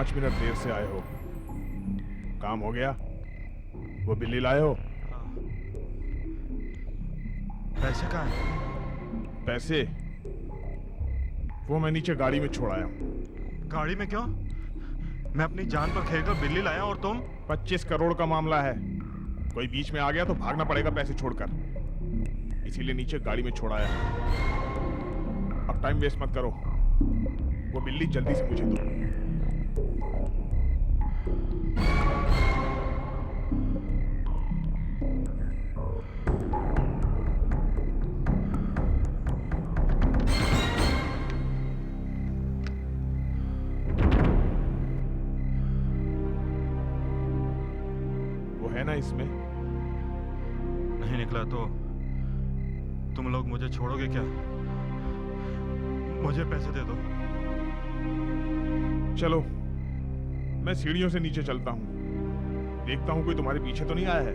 5 minute देर से आए हो। काम हो गया? वो बिल्ली लाए हो? पैसे कहाँ हैं? पैसे वो मैं नीचे गाड़ी में छोड़ आया हूँ। गाड़ी में क्यों? मैं अपनी जान पर खेलकर बिल्ली लाया और तुम? 25 करोड़ का मामला है। कोई बीच में आ गया तो भागना पड़ेगा पैसे छोड़कर, इसीलिए नीचे गाड़ी में छोड़ आया। अब टाइम वेस्ट मत करो, वो बिल्ली जल्दी से मुझे दो। वो है ना इसमें? नहीं निकला तो तुम लोग मुझे छोड़ोगे क्या? मुझे पैसे दे दो। चलो मैं सीढ़ियों से नीचे चलता हूँ, देखता हूँ कोई तुम्हारे पीछे तो नहीं आया है।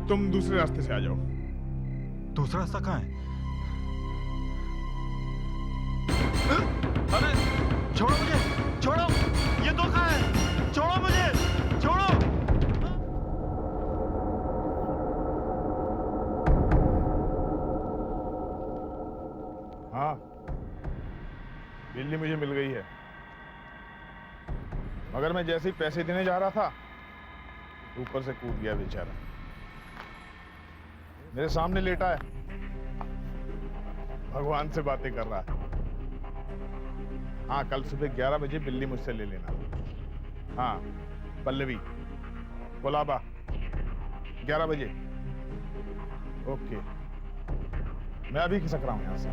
तुम दूसरे रास्ते से आ जाओ। दूसरा रास्ता कहाँ है? अरे छोड़ो मुझे, छोड़ो! ये तो कहाँ है? छोड़ो मुझे, छोड़ो! हाँ, बिल्ली मुझे मिल गई है, मगर मैं जैसे ही पैसे देने जा रहा था ऊपर से कूद गया बेचारा। मेरे सामने लेटा है, भगवान से बातें कर रहा है। हाँ, कल सुबह 11 बजे बिल्ली मुझसे ले लेना। हाँ, पल्लवी, कोलाबा, 11 बजे। ओके, मैं अभी खिसक रहा हूं यहां से।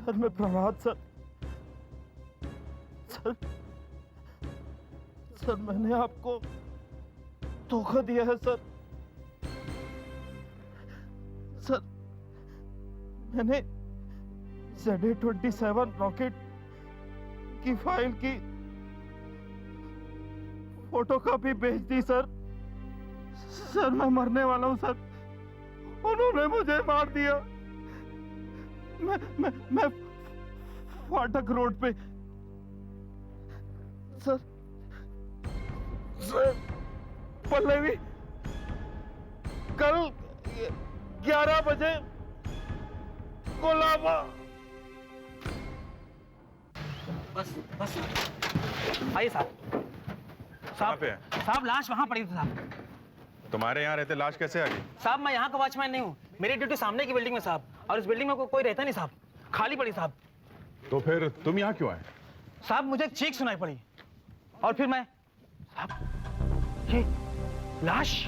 सर मैं प्रभात सर मैंने आपको धोखा दिया है सर मैंने ZA-27 रॉकेट की फाइल की फोटोकॉपी भेज दी सर मैं मरने वाला हूं सर। उन्होंने मुझे मार दिया। मैं फाटक रोड पे सर पल्लवी कल 11 बजे कोलाबा। बस आइए साहब लाश वहां पड़ी थी साहब। तुम्हारे यहाँ रहते लाश कैसे आ गई? साहब मैं यहाँ का वॉचमैन नहीं हूँ, मेरी ड्यूटी सामने की बिल्डिंग में साहब, और इस बिल्डिंग में कोई रहता नहीं साहब, खाली पड़ी साहब। तो फिर तुम यहाँ क्यों आए? साहब मुझे एक चीख सुनाई पड़ी और फिर मैं साहब ये लाश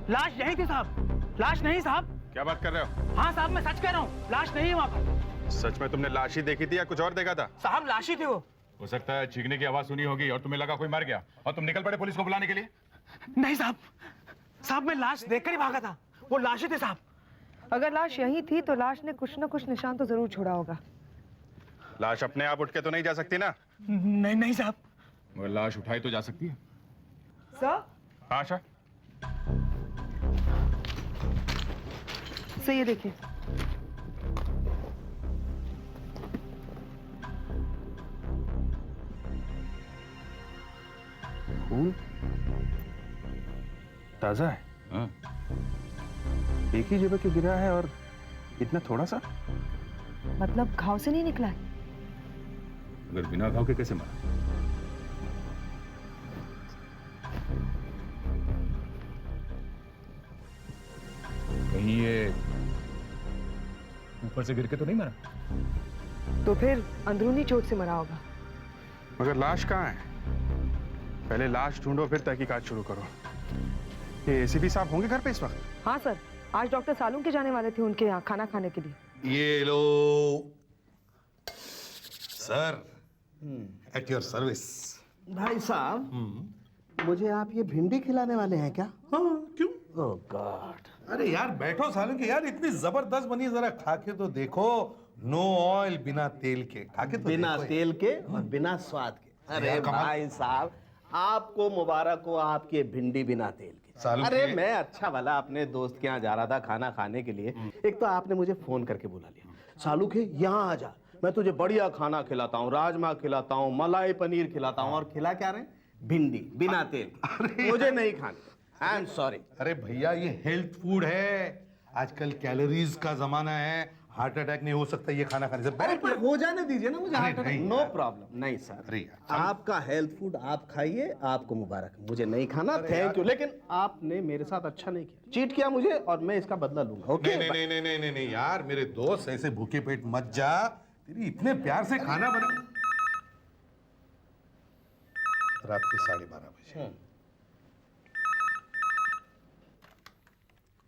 लाश यही थी साहब। लाश नहीं साहब। क्या बात कर रहे हो? हाँ साहब मैं सच कह रहा हूँ, लाश नहीं है वहाँ पर। सच में तुमने लाश ही देखी थी या कुछ और देखा था? साहब लाश ही थी वो। हो सकता है चीखने की आवाज सुनी होगी और तुम्हें लगा कोई मर गया और तुम निकल पड़े पुलिस को बुलाने के लिए। नहीं साहब मैं लाश देखकर ही भागा था, वो लाश ही थी साहब। अगर लाश यही थी तो लाश ने कुछ न कुछ निशान तो जरूर छोड़ा होगा। लाश अपने आप उठ के तो नहीं जा सकती ना? नहीं साहब। मगर लाश उठाई तो जा सकती है। सर? हाँ आशा। सर ये देखिए। खून ताजा है। हाँ। एक ही जगह क्यों गिरा है और इतना थोड़ा सा? मतलब घाव से नहीं निकला है? अगर बिना घाव के कैसे मरा? कहीं ये ऊपर से गिर के तो नहीं मरा? तो फिर अंदरूनी चोट से मरा होगा। मगर लाश कहाँ है? पहले लाश ढूंढो फिर तहकीकात शुरू करो। ये एसीपी साहब होंगे घर पे इस वक्त? हाँ सर, आज डॉक्टर सालूम के जाने वाले थे उनके यहाँ खाना खाने के लिए। ये लो सर, एट योर सर्विस। भाई साहब, मुझे आप ये भिंडी खिलाने वाले हैं क्या? हाँ, क्यों? ओह गॉड। अरे यार बैठो सालों के, यार इतनी जबरदस्त बनी है, जरा खा के तो देखो। नो ऑयल, बिना तेल के, खा के तो बिना देखो। तेल के और बिना स्वाद के। अरे यार, कमाल। भाई साहब, आपको मुबारक हो आपकी भिंडी बिना तेल के। सालू अरे के- मैं अच्छा भला अपने दोस्त के यहाँ जा रहा था खाना खाने के लिए। एक तो आपने मुझे फोन करके बुला लिया, सालू के यहाँ आ जा, मैं तुझे बढ़िया खाना खिलाता हूँ, राजमा खिलाता हूँ, मलाई पनीर खिलाता हूँ। और खिला क्या रहे? भिंडी बिना तेल के। मुझे नहीं खानी, आई एम सॉरी। अरे भैया ये हेल्थ फूड है, आजकल कैलोरीज का जमाना है, हार्ट अटैक नहीं हो सकता ये खाना खाने से। अरे पर हो जाने दीजिए ना मुझे। अरे नहीं नो यार। प्रॉब्लम। नहीं सर, अरे यार, आपका हेल्थ फूड आप खाइए, आपको मुबारक। मुझे नहीं खाना, थैंक यू, लेकिन आपने मेरे साथ अच्छा नहीं किया, चीट किया मुझे, और मैं इसका बदला लूंगा। ओके? नहीं नहीं नहीं नहीं नहीं नहीं यार, मेरे दोस्त ऐसे भूखे पेट मत जा। तेरी इतने प्यार से खाना बना, रात के 12:30 बजे।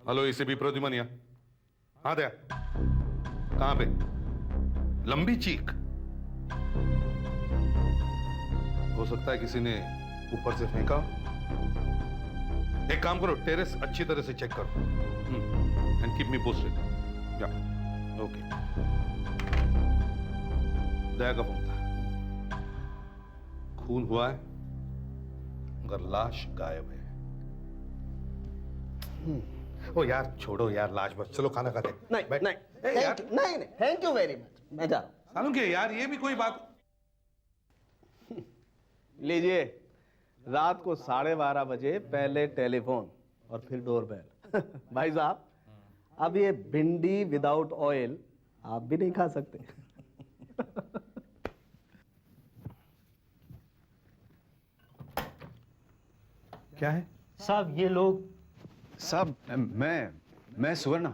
हेलो एसीपी प्रद्युमनिया। हाँ दया, कहाँ पे? लंबी चीख। हो सकता है किसी ने ऊपर से फेंका। एक काम करो, टेरेस अच्छी तरह से चेक करो एंड कीप मी पोस्टेड। या ओके। दया का फोन था। खून हुआ है मगर लाश गायब है। ओ यार छोड़ो यार, लाश बस, चलो खाना खाते हैं। नहीं बैठ। नहीं ए, यार नहीं नहीं, थैंक यू वेरी मच, मैं जा रहा हूं। सालू के यार, ये भी कोई बात। लीजिए, रात को 12:30 बजे पहले टेलीफोन और फिर डोरबेल। भाई साहब, अब ये भिंडी विदाउट ऑयल आप भी नहीं खा सकते। क्या है? साहब ये लोग साहब मैं सुवर्णा,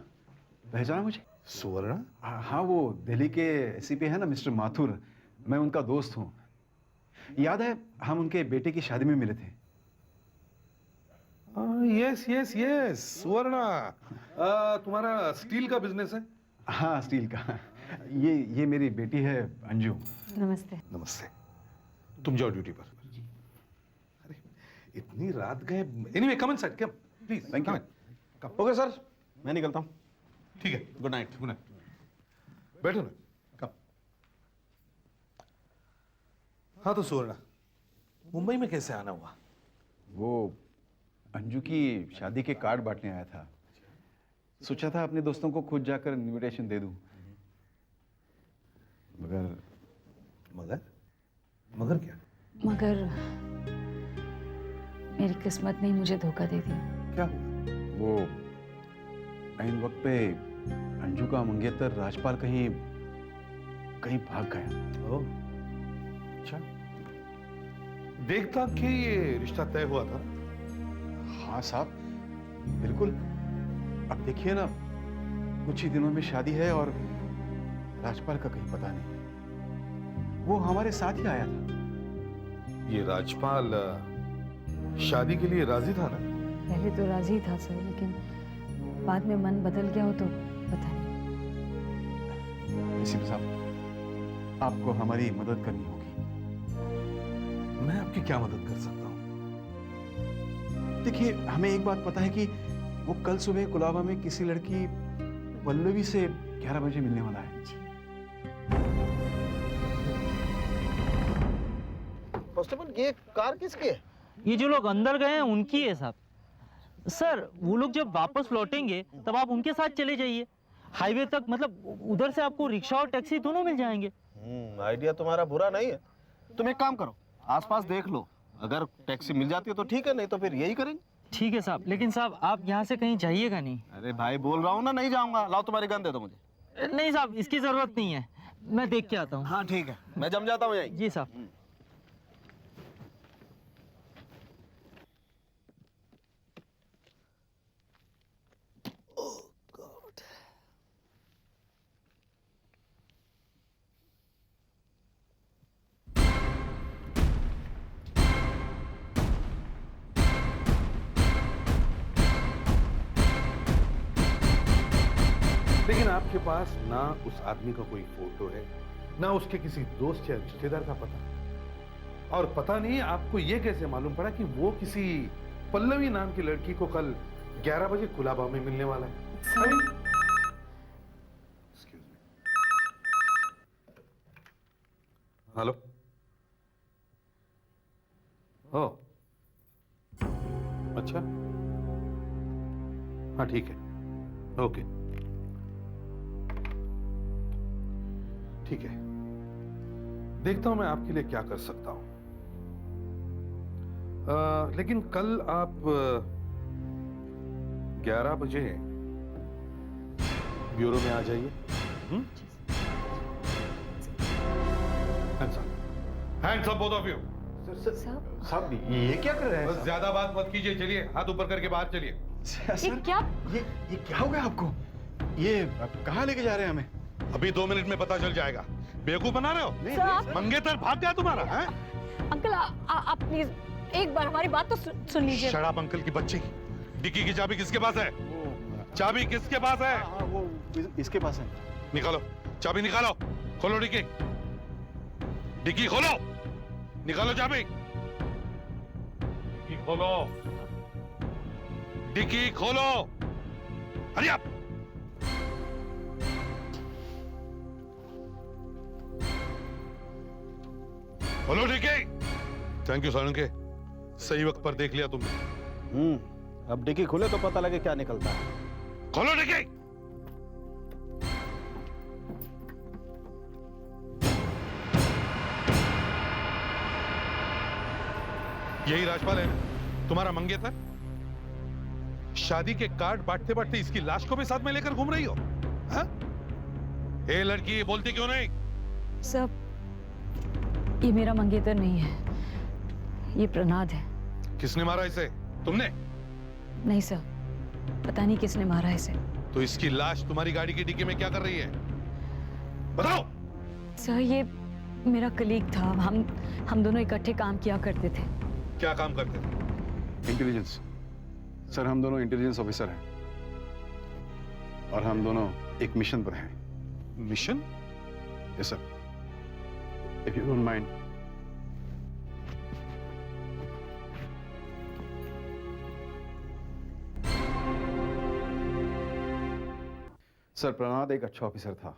पहचाना मुझे? सुवर्ण? हाँ, वो दिल्ली के एसीपी है ना मिस्टर माथुर, मैं उनका दोस्त हूँ। याद है हम उनके बेटे की शादी में मिले थे? यस यस यस, सुवर्ण। तुम्हारा स्टील का बिजनेस है? हाँ, स्टील का। ये मेरी बेटी है अंजू। नमस्ते। नमस्ते। तुम जाओ ड्यूटी पर। अरे इतनी रात गए। Anyway come in side, come please. Thank you. Okay sir, मैं निकलता हूँ। ठीक है, गुड नाइट। Good night. बैठो ना, कम। हाँ तो सुवर्ण, मुंबई में कैसे आना हुआ? वो अंजू की शादी के कार्ड बांटने आया था, सोचा था अपने दोस्तों को खुद जाकर इनविटेशन दे दूं, मगर मगर? मगर क्या? मगर मेरी किस्मत ने ही मुझे धोखा दे दिया। क्या हुआ? वो ऐन वक्त पे अंजू का मंगेतर राजपाल कहीं भाग गया। ओह, अच्छा। देखता कि ये रिश्ता तय हुआ था। हाँ साहब, बिल्कुल। अब देखिए ना, कुछ ही दिनों में शादी है और राजपाल का कहीं पता नहीं। वो हमारे साथ ही आया था। ये राजपाल शादी के लिए राजी था ना? पहले तो राजी था सर, लेकिन बाद में मन बदल गया हो तो पता नहीं। एसीपी साहब, आपको हमारी मदद करनी होगी। मैं आपकी क्या मदद कर सकता हूँ? देखिए, हमें एक बात पता है कि वो कल सुबह कुलाबा में किसी लड़की पल्लवी से 11 बजे मिलने वाला है। कांस्टेबल, ये कार किसकी है? ये जो लोग अंदर गए हैं उनकी है साहब। सर वो लोग जब वापस लौटेंगे तब आप उनके साथ चले जाइए हाईवे तक, मतलब उधर से आपको रिक्शा और टैक्सी दोनों मिल जाएंगे। आइडिया तुम्हारा बुरा नहीं है। तुम एक काम करो, आसपास देख लो, अगर टैक्सी मिल जाती है तो ठीक है, नहीं तो फिर यही करेंगे। ठीक है साहब, लेकिन साहब आप यहाँ से कहीं जाइएगा नहीं। अरे भाई बोल रहा हूँ ना, नहीं जाऊंगा। लाओ तुम्हारी गन दे दो मुझे। नहीं साहब, इसकी जरूरत नहीं है, मैं देख के आता हूँ। हाँ ठीक है, मैं जम जाता हूँ यहीं। जी साहब। लेकिन आपके पास ना उस आदमी का कोई फोटो है, ना उसके किसी दोस्त या रिश्तेदार का पता, और पता नहीं आपको यह कैसे मालूम पड़ा कि वो किसी पल्लवी नाम की लड़की को कल 11 बजे कुलाबा में मिलने वाला है। Excuse me. हेलो। ओ, अच्छा, हाँ ठीक है, ओके, ठीक है, देखता हूं मैं आपके लिए क्या कर सकता हूं। लेकिन कल आप 11 बजे ब्यूरो में आ जाइए। Hands up both of you. साहब ये क्या कर रहे हैं? बस ज्यादा बात मत कीजिए, चलिए हाथ ऊपर करके बाहर चलिए। ये क्या? ये क्या हो गया आपको? ये कहाँ लेके जा रहे हैं हमें? अभी 2 मिनट में पता चल जाएगा। बेवकूफ बना रहे हो? सर, मंगेतर भाग गया तुम्हारा? हैं? अंकल आप प्लीज एक बार हमारी बात तो सुन लीजिए। शराब अंकल की बच्ची। डिक्की की चाबी किसके पास है? चाबी किसके पास है? वो इसके पास है। निकालो चाबी, निकालो, खोलो डिक्की, डिक्की खोलो, निकालो चाबी, डिक्की खोलो, डिक्की खोलो, हरी आप। खोलो डिक्की। थैंक यू सालुंके, सही वक्त पर देख लिया तुमने। अब डिक्की खुले तो पता लगे क्या निकलता है। खोलो डिक्की। यही राजपाल है तुम्हारा मंगेतर? शादी के कार्ड बांटते बांटते इसकी लाश को भी साथ में लेकर घूम रही हो? हाँ? ए लड़की, बोलती क्यों नहीं? सर ये मेरा मंगेतर नहीं है, ये प्रनाद है। किसने मारा इसे? तुमने? नहीं सर, पता नहीं किसने मारा इसे। तो इसकी लाश तुम्हारी गाड़ी की डिक्की में क्या कर रही है? बताओ। सर ये मेरा कलीग था, हम दोनों इकट्ठे काम किया करते थे। क्या काम करते थे? इंटेलिजेंस। सर हम दोनों इंटेलिजेंस ऑफिसर हैं और हम दोनों एक मिशन पर हैं। Mission? Yes sir, if you don't mind. Sir प्रनाद एक अच्छा ऑफिसर था,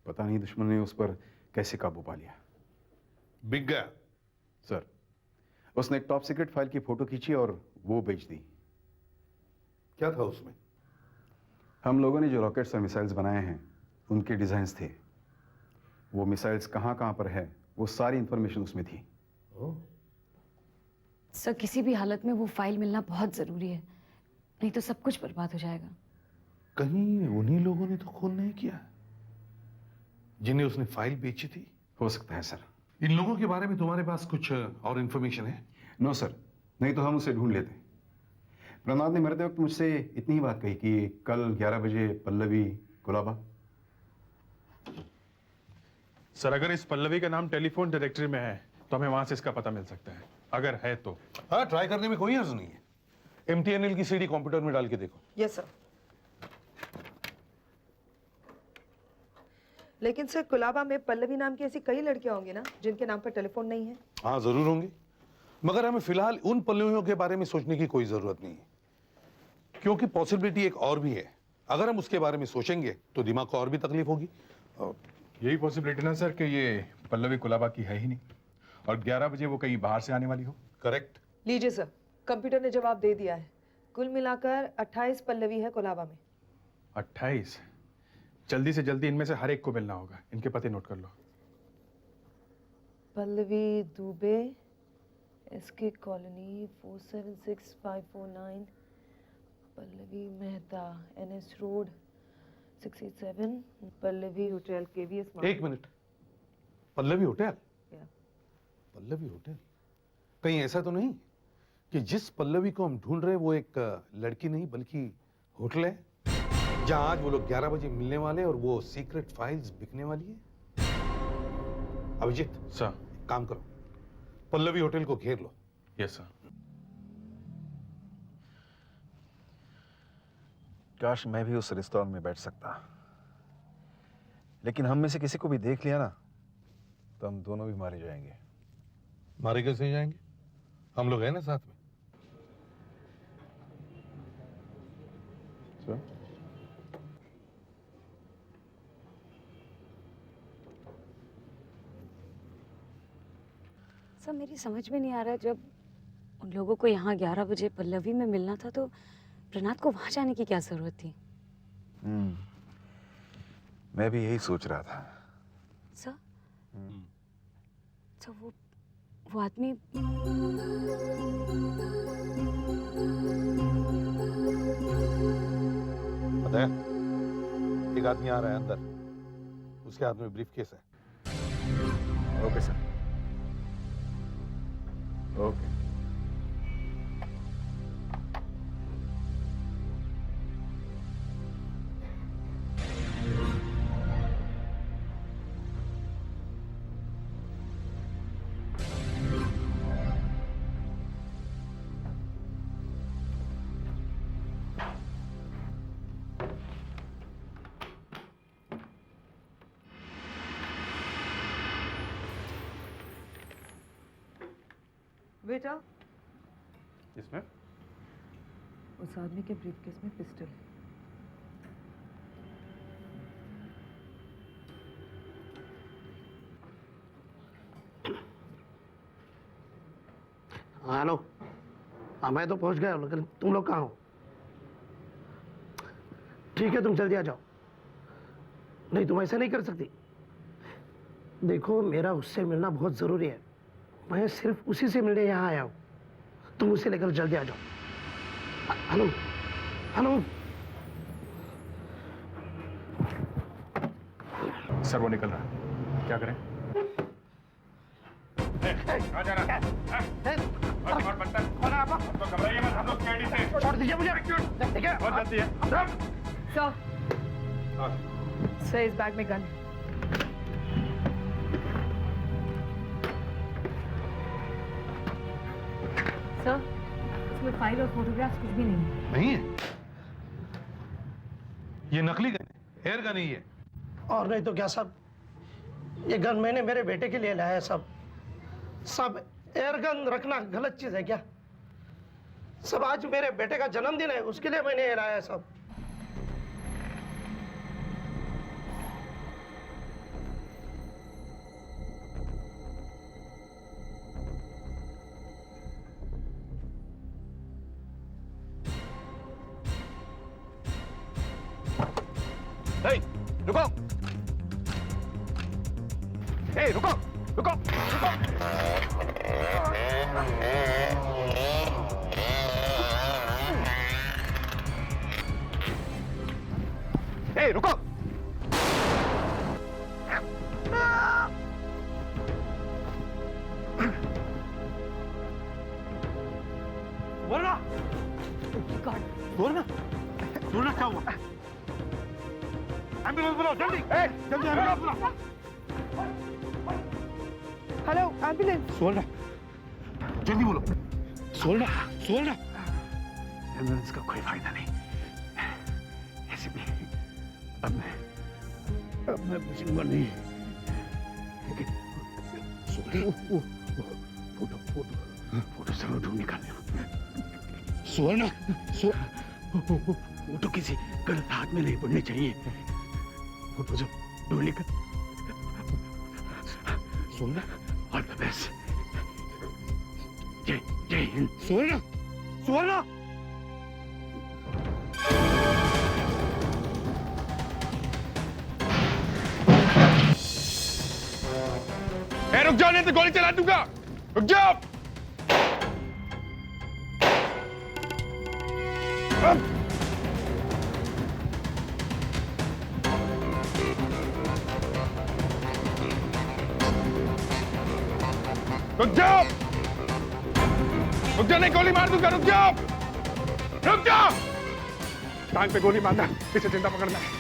पता नहीं दुश्मन ने उस पर कैसे काबू पा लिया। बिक गया? सर उसने एक टॉप सीक्रेट फाइल की फोटो खींची और वो बेच दी। क्या था उसमें? हम लोगों ने जो रॉकेट्स और मिसाइल्स बनाए हैं उनके डिजाइन्स थे। वो मिसाइल्स कहां कहां पर है वो सारी इंफॉर्मेशन उसमें थी। सर किसी भी हालत में वो फाइल मिलना बहुत जरूरी है, नहीं तो सब कुछ बर्बाद हो जाएगा। कहीं उन्हीं लोगों ने तो खून नहीं किया जिन्हें उसने फाइल बेची थी? हो सकता है सर। इन लोगों के बारे में तुम्हारे पास कुछ और इंफॉर्मेशन है? नो सर, नहीं तो हम उसे ढूंढ लेते। प्रनाद ने मरते वक्त मुझसे इतनी ही बात कही कि कल 11 बजे पल्लवी कुलाबा। सर अगर इस पल्लवी का नाम टेलीफोन डायरेक्टरी में है तो हमें वहां से इसका पता मिल सकता है, अगर है तो। हाँ, ट्राई करने में कोई हर्ज नहीं है। MTNL की सीडी कंप्यूटर में डाल के देखो। Yes sir. लेकिन सर कुलाबा में पल्लवी नाम की ऐसी कई लड़कियां होंगी ना जिनके नाम पर टेलीफोन नहीं है? हाँ जरूर होंगे, मगर हमें फिलहाल उन पल्लवियों के बारे में सोचने की कोई जरूरत नहीं है, क्योंकि पॉसिबिलिटी एक और भी है। अगर हम उसके बारे में सोचेंगे तो दिमाग को और भी तकलीफ होगी। यही पॉसिबिलिटी ना सर कि ये पल्लवी कुलाबा की है ही नहीं और 11 बजे वो कहीं बाहर से आने वाली हो। करेक्ट। लीजिए सर, कंप्यूटर ने जवाब दे दिया है। कुल मिलाकर 28 पल्लवी है कुलाबा में। 28? जल्दी से जल्दी इनमें से हर एक को मिलना होगा। इनके पते नोट कर लो। Pallavi Dubey, SK colony 476549, Pallavi Mehta NS road 687, Pallavi hotel KVS। एक minute, Pallavi hotel? Yeah. Pallavi hotel? कहीं ऐसा तो नहीं कि जिस पल्लवी को हम ढूंढ रहे हैं वो एक लड़की नहीं बल्कि होटल है जहां आज वो लोग 11 बजे मिलने वाले और वो सीक्रेट फाइल्स बिकने वाली है? अभिजीत सर। काम करो, पल्लवी होटल को घेर लो। Yes sir. काश मैं भी उस रेस्टोरेंट में बैठ सकता, लेकिन हम में से किसी को भी देख लिया ना तो हम दोनों भी मारे जाएंगे। मारे कैसे जाएंगे? हम लोग हैं ना साथ में। सब मेरी समझ में नहीं आ रहा है, जब उन लोगों को यहाँ 11 बजे पल्लवी में मिलना था तो प्रनाथ को वहां जाने की क्या जरूरत थी? मैं भी यही सोच रहा था। सर, तो वो आदमी पता है, एक आदमी आ रहा है अंदर, उसके हाथ में ब्रीफ केस है। Okay sir, okay. बेटा, इसमें उस आदमी के ब्रीफकेस में पिस्टल है। हेलो, हाँ मैं तो पहुंच गया हूँ, लेकिन तुम लोग कहाँ हो? ठीक है, तुम जल्दी आ जाओ। नहीं, तुम ऐसा नहीं कर सकती। देखो, मेरा उससे मिलना बहुत जरूरी है। मैं सिर्फ उसी से मिलने यहाँ आया हूँ। तुम उसे लेकर जल्दी आ जाओ। Hello, hello. सर वो निकल रहा है, क्या करें? छोड़ दीजिए मुझे। ठीक है, बहुत जल्दी है। सर, इस बैग में गन है। सर, इसमें फाइल और फोटोग्राफ्स कुछ भी नहीं है। नहीं है? ये नकली गन है, एयर गन ही है। और नहीं तो क्या सब, ये गन मैंने मेरे बेटे के लिए लाया है। सब एयर गन रखना गलत चीज है क्या? सब आज मेरे बेटे का जन्मदिन है, उसके लिए मैंने ये लाया है सब। रुको, रुको, रुको, रुको। रुको। बोलना, बोलना, बोलना क्या हुआ? एम्बुलेंस बुलाओ जल्दी, जल्दी एम्बुलेंस बुलाओ। Hello, ambulance. सोलना, जल्दी बोलो। सोलना, सोलना। एम्बुलेंस का कोई फायदा नहीं। ऐसे भी अब मैं बचूंगा नहीं। लेकिन फोटो सब ढूंढ निकालने। सोलना, फोटो किसी गलत हाथ में नहीं पड़ने चाहिए। फोटो जो ढूंढ निकाल। सोलना, ऑल द बेस्ट। जय जय हिंद। सोलना, सोलना। रुक जाओ, नहीं तो गोली चला दूंगा। रुक जाओ। रुक जाओ, रुक जाओ, नहीं गोली मार दूंगा। रुक जाओ, रुक जाओ। टांग पे गोली मारना, इसे जिंदा पकड़ना है।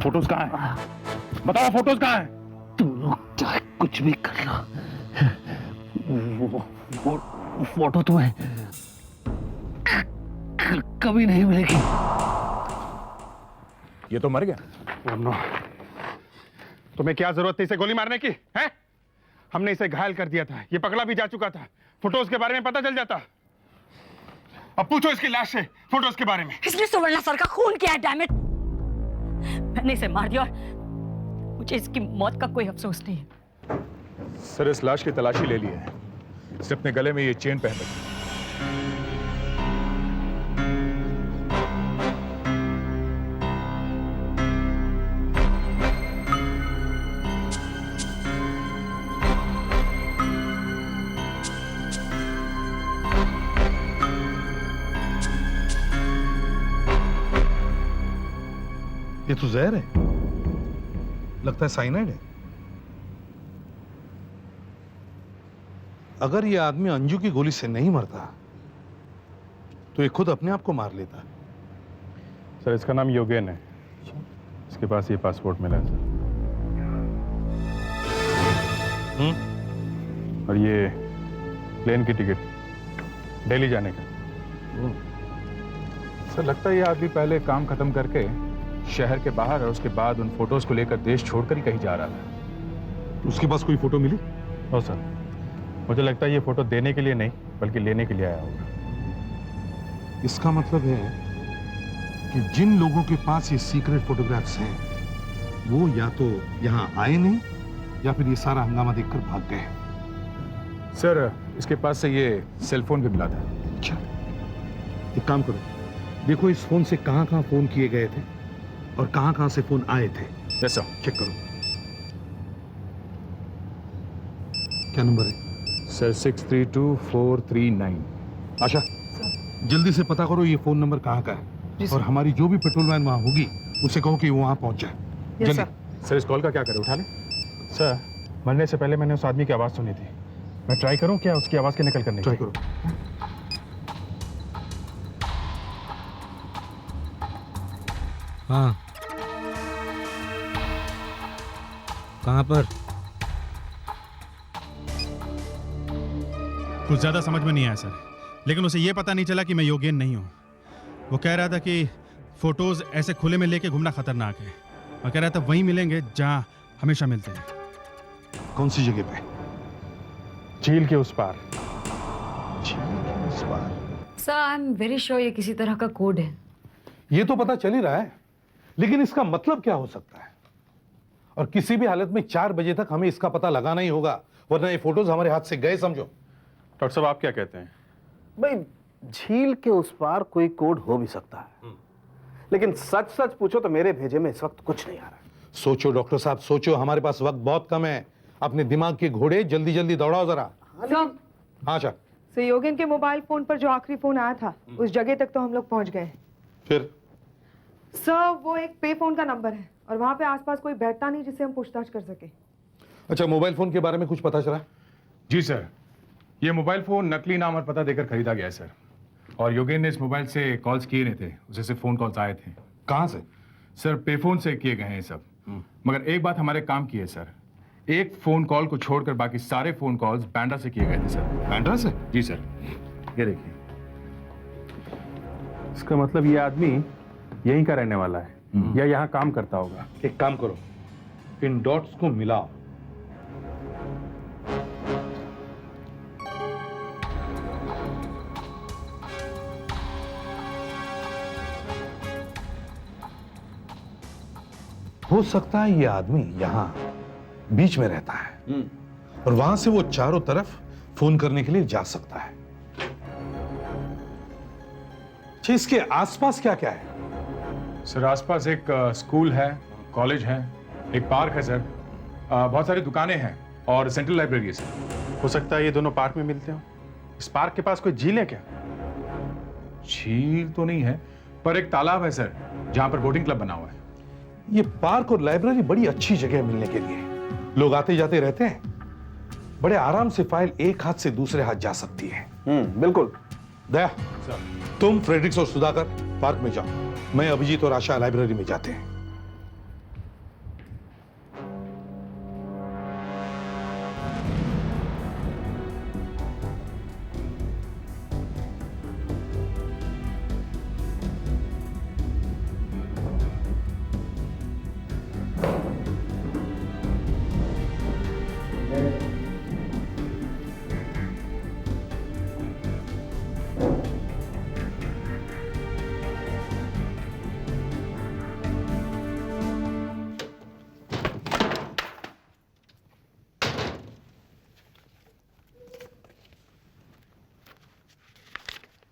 फोटोज कहाँ हैं? बताओ फोटोज कहाँ हैं? तुम लोग चाहे कुछ भी कर लो, वो फोटो तुम्हें कभी नहीं मिलेगी। ये तो मर गया। Oh no. तुम्हें क्या जरूरत थी इसे गोली मारने की? हैं? हमने इसे घायल कर दिया था, ये पकड़ा भी जा चुका था। फोटोज के बारे में पता चल जाता। अब पूछो इसकी लाश से फोटोज के बारे में। इसने सुवर्णा सर का खून किया है, डैम इट। मैंने इसे मार दिया और मुझे इसकी मौत का कोई अफसोस नहीं है। सर इस लाश की तलाशी ले ली है, इसने अपने गले में ये चेन पहन रखी है। ये तो जहर है, लगता है साइनाइड है। अगर ये आदमी अंजू की गोली से नहीं मरता तो ये खुद अपने आप को मार लेता। सर इसका नाम योगेन है, इसके पास ये पासपोर्ट मिला है सर। और ये प्लेन की टिकट दिल्ली जाने का। सर लगता है ये आदमी पहले काम खत्म करके शहर के बाहर और उसके बाद उन फोटोज को लेकर देश छोड़कर ही कहीं जा रहा था। उसके पास कोई फोटो मिली? नो सर, मुझे लगता है ये फोटो देने के लिए नहीं बल्कि लेने के लिए आया होगा। इसका मतलब है कि जिन लोगों के पास ये सीक्रेट फोटोग्राफ्स हैं वो या तो यहां आए नहीं या फिर ये सारा हंगामा देखकर भाग गए। सर इसके पास से ये सेलफोन भी मिला था। अच्छा, एक काम करो, देखो इस फोन से कहां-कहां फोन किए गए थे और कहां-कहां से फोन आए थे। Yes sir. चेक करो। क्या नंबर है? सर 632439। आशा, जल्दी से पता करो ये फोन नंबर कहाँ का है और हमारी जो भी पेट्रोल वैन वहाँ होगी उससे कहो कि वो वहाँ पहुँच जाए। जल्दी। सर इस कॉल का क्या करें, उठा लें? सर मरने से पहले मैंने उस आदमी की आवाज़ सुनी थी, मैं ट्राई करूं क्या उसकी आवाज़ की नकल करने की? ट्राई करो। हाँ, कहाँ पर? कुछ ज्यादा समझ में नहीं आया सर, लेकिन उसे यह पता नहीं चला कि मैं योगेन नहीं हूं। वो कह रहा था कि फोटोज ऐसे खुले में लेके घूमना खतरनाक है और कह रहा था वहीं मिलेंगे जहां हमेशा मिलते हैं। कौन सी जगह पे? झील के उस पार। झील के उस पार? Sir I am very sure ये किसी तरह का कोड है। ये तो पता चल ही रहा है, लेकिन इसका मतलब क्या हो सकता है? और किसी भी हालत में 4 बजे तक हमें इसका पता लगाना ही होगा, वरना ये फोटोज हमारे हाथ से गए समझो। डॉक्टर साहब आप क्या कहते हैं? भाई झील के उस पार कोई कोड हो भी सकता है, लेकिन सच सच पूछो तो मेरे भेजे में इस वक्त कुछ नहीं आ रहा। सोचो डॉक्टर साहब, सोचो, हमारे पास वक्त बहुत कम है। अपने दिमाग के घोड़े जल्दी जल्दी दौड़ाओ जरा। हाँ सर। सर योगेन के मोबाइल फोन पर जो आखिरी फोन आया था उस जगह तक तो हम लोग पहुंच गए। फिर? सर वो एक पे फोन का नंबर है और वहां पे आसपास कोई बैठता नहीं जिससे हम पूछताछ कर सके। अच्छा, मोबाइल फोन के बारे में कुछ पता चला? जी सर, ये मोबाइल फोन नकली नाम और पता देकर खरीदा गया है सर, और योगेन ने इस मोबाइल से कॉल्स किए नहीं थे, उसे सिर्फ फोन कॉल्स आए थे। कहाँ से? सर पेफोन से किए गए हैं सब, मगर एक बात हमारे काम की है सर, एक फोन कॉल को छोड़कर बाकी सारे फोन कॉल्स बैंड्रा से किए गए थे सर। बैंड्रा से? जी सर। ये देखिए, इसका मतलब ये आदमी यहीं का रहने वाला है या यहाँ काम करता होगा। एक काम करो, इन डॉट्स को मिलाओ। हो सकता है ये आदमी यहां बीच में रहता है और वहां से वो चारों तरफ फोन करने के लिए जा सकता है। अच्छा, इसके आसपास क्या क्या है? सर आसपास एक स्कूल है, कॉलेज है, एक पार्क है सर, बहुत सारी दुकानें हैं और सेंट्रल लाइब्रेरी है सर। हो सकता है ये दोनों पार्क में मिलते हो। इस पार्क के पास कोई झील है क्या? झील तो नहीं है, पर एक तालाब है सर जहां पर बोटिंग क्लब बना हुआ है। ये पार्क और लाइब्रेरी बड़ी अच्छी जगह है मिलने के लिए, लोग आते जाते रहते हैं, बड़े आराम से फाइल एक हाथ से दूसरे हाथ जा सकती है। बिल्कुल। दया, तुम फ्रेडरिक्स और सुधाकर पार्क में जाओ, मैं अभिजीत और आशा लाइब्रेरी में जाते हैं।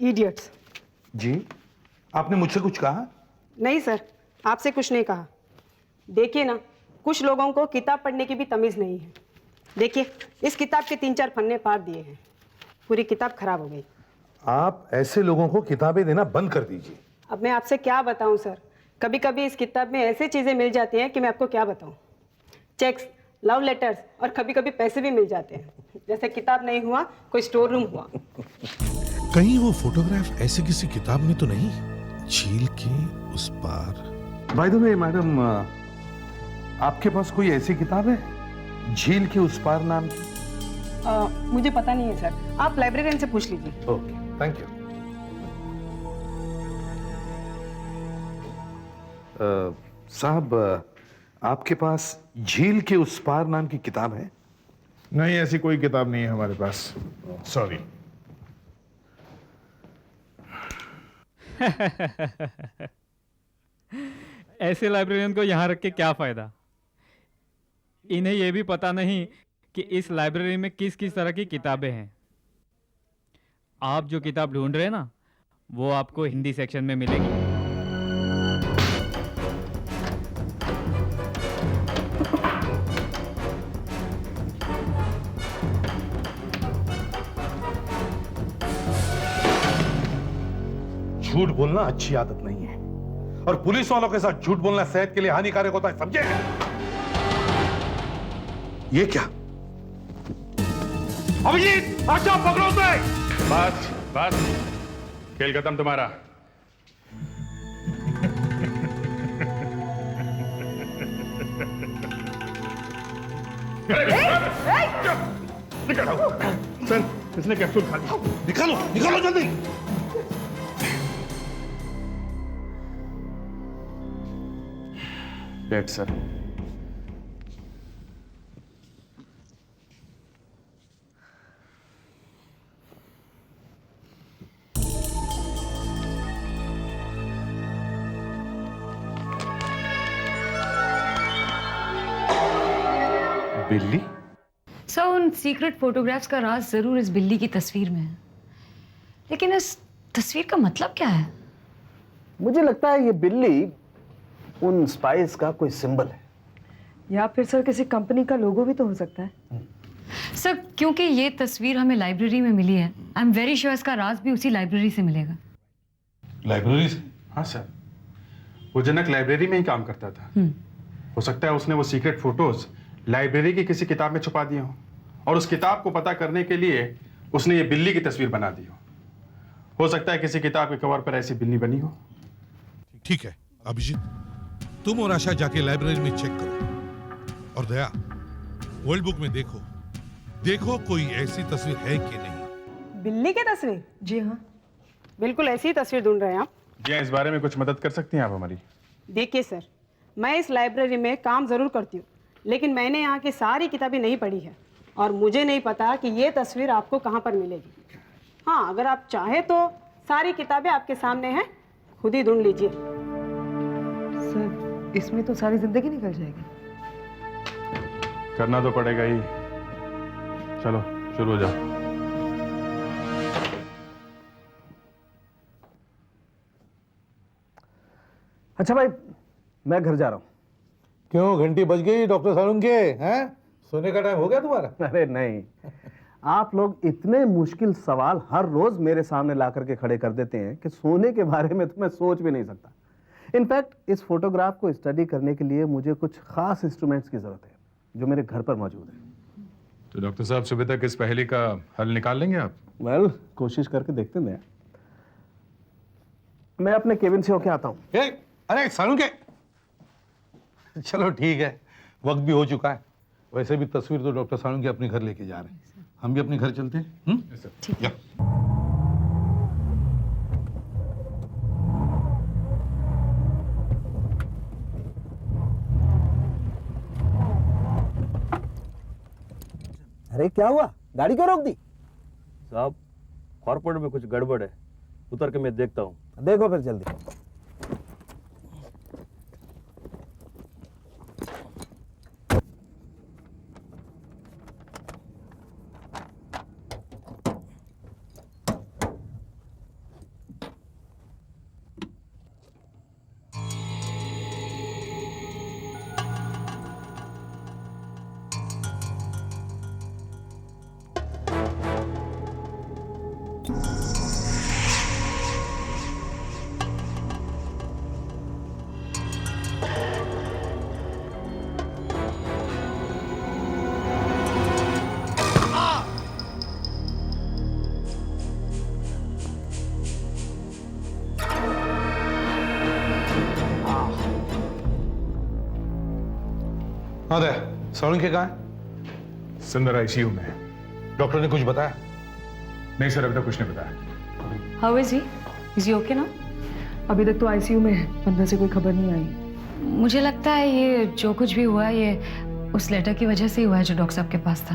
इडियट्स। जी, आपने मुझसे कुछ कहा? नहीं सर, आपसे कुछ नहीं कहा। देखिए ना, कुछ लोगों को किताब पढ़ने की भी तमीज़ नहीं है। देखिए, इस किताब के 3-4 पन्ने पार दिए हैं, पूरी किताब खराब हो गई। आप ऐसे लोगों को किताबें देना बंद कर दीजिए। अब मैं आपसे क्या बताऊं सर, कभी कभी इस किताब में ऐसी चीज़ें मिल जाती हैं कि मैं आपको क्या बताऊं। चेक्स, लव लेटर्स और कभी कभी पैसे भी मिल जाते हैं। जैसे किताब नहीं हुआ, कोई स्टोर रूम हुआ। कहीं वो फोटोग्राफ ऐसे किसी किताब में तो नहीं? झील के उस पार। बाय द वे मैडम, आपके पास कोई ऐसी किताब है, झील के उस पार नाम की? मुझे पता नहीं है सर, आप लाइब्रेरियन से पूछ लीजिए। Okay, thank you. साहब, आपके पास झील के उस पार नाम की किताब है? नहीं, ऐसी कोई किताब नहीं है हमारे पास, सॉरी। ऐसे लाइब्रेरियन को यहाँ रख के क्या फायदा? इन्हें यह भी पता नहीं कि इस लाइब्रेरी में किस किस तरह की किताबें हैं। आप जो किताब ढूंढ रहे हैं ना, वो आपको हिंदी सेक्शन में मिलेगी। झूठ बोलना अच्छी आदत नहीं है, और पुलिस वालों के साथ झूठ बोलना सेहत के लिए हानिकारक होता है, समझे? ये क्या? अभिजीत, अच्छा पकड़ो उसे। बस बस, खेल खत्म तुम्हारा। सर, इसने कैप्सूल खा लिया। निकालो निकालो जल्दी। डेट सर। बिल्ली? सर, उन सीक्रेट फोटोग्राफ्स का राज जरूर इस बिल्ली की तस्वीर में है, लेकिन इस तस्वीर का मतलब क्या है? मुझे लगता है ये बिल्ली उन स्पाइस का कोई सिंबल है, या फिर सर किसी कंपनी का लोगो भी तो हो सकता है। सर, क्योंकि ये तस्वीर हमें लाइब्रेरी में मिली है, आई एम वेरी श्योर इसका राज भी उसी लाइब्रेरी से मिलेगा। लाइब्रेरी से? हाँ सर, वो जनक लाइब्रेरी में ही काम करता था। हो सकता है उसने वो सीक्रेट फोटोज लाइब्रेरी की किसी किताब में छुपा दिए हो, और उस किताब को पता करने के लिए उसने ये बिल्ली की तस्वीर बना दी हो सकता है किसी किताब के कवर पर ऐसी बिल्ली बनी हो। ठीक है अभिजीत, तुम और आशा जाके लाइब्रेरी में चेक करो, और दया वर्ल्ड बुक में देखो देखो कोई ऐसी तस्वीर है कि नहीं। बिल्ली की तस्वीर? जी हाँ, बिल्कुल ऐसी ही तस्वीर ढूंढ रहे हैं आप। जी, इस बारे में कुछ मदद कर सकती हैं आप हमारी? देखिए सर, मैं इस लाइब्रेरी में काम जरूर करती हूँ, लेकिन मैंने यहाँ की सारी किताबें नहीं पढ़ी है, और मुझे नहीं पता कि ये तस्वीर आपको कहाँ पर मिलेगी। हाँ, अगर आप चाहे तो सारी किताबें आपके सामने हैं, खुद ही ढूंढ लीजिए। सर इसमें तो सारी जिंदगी निकल जाएगी। करना तो पड़ेगा ही। चलो शुरू हो जाओ। अच्छा भाई, मैं घर जा रहा हूँ। क्यों, घंटी बज गई डॉक्टर सालूम के? हैं, सोने का टाइम हो गया तुम्हारा? अरे नहीं, आप लोग इतने मुश्किल सवाल हर रोज मेरे सामने ला करके खड़े कर देते हैं कि सोने के बारे में तो मैं सोच भी नहीं सकता। इनफैक्ट इस फोटोग्राफ को स्टडी करने के लिए मुझे कुछ खास इंस्ट्रूमेंट्स की जरूरत है जो मेरे घर पर मौजूद है। तो डॉक्टर साहब, सुबह तक इस पहेली का हल निकाल लेंगे आप? वेल, कोशिश करके देखते हैं। मैं अपने केबिन से होके आता हूँ। अरे सालूम के, चलो ठीक है, वक्त भी हो चुका है। वैसे भी तस्वीर तो डॉक्टर सालूम के अपने घर लेके जा रहे हैं, हम भी अपने घर चलते हैं। ठीक है। अरे क्या हुआ, गाड़ी क्यों रोक दी? साहब, कॉर्पोरेट में कुछ गड़बड़ है, उतर के मैं देखता हूँ। देखो फिर जल्दी। हाँ दया, सोलंकी कहाँ है? सुंदर आईसीयू में। डॉक्टर ने कुछ बताया? नहीं सर, अभी तक कुछ नहीं बताया। How is he? Is he okay ना? अभी तक तो आईसीयू में है, अंदर से कोई खबर नहीं आई। मुझे लगता है ये जो कुछ भी हुआ ये उस लेटर की वजह से ही हुआ है जो डॉक्टर साहब के पास था।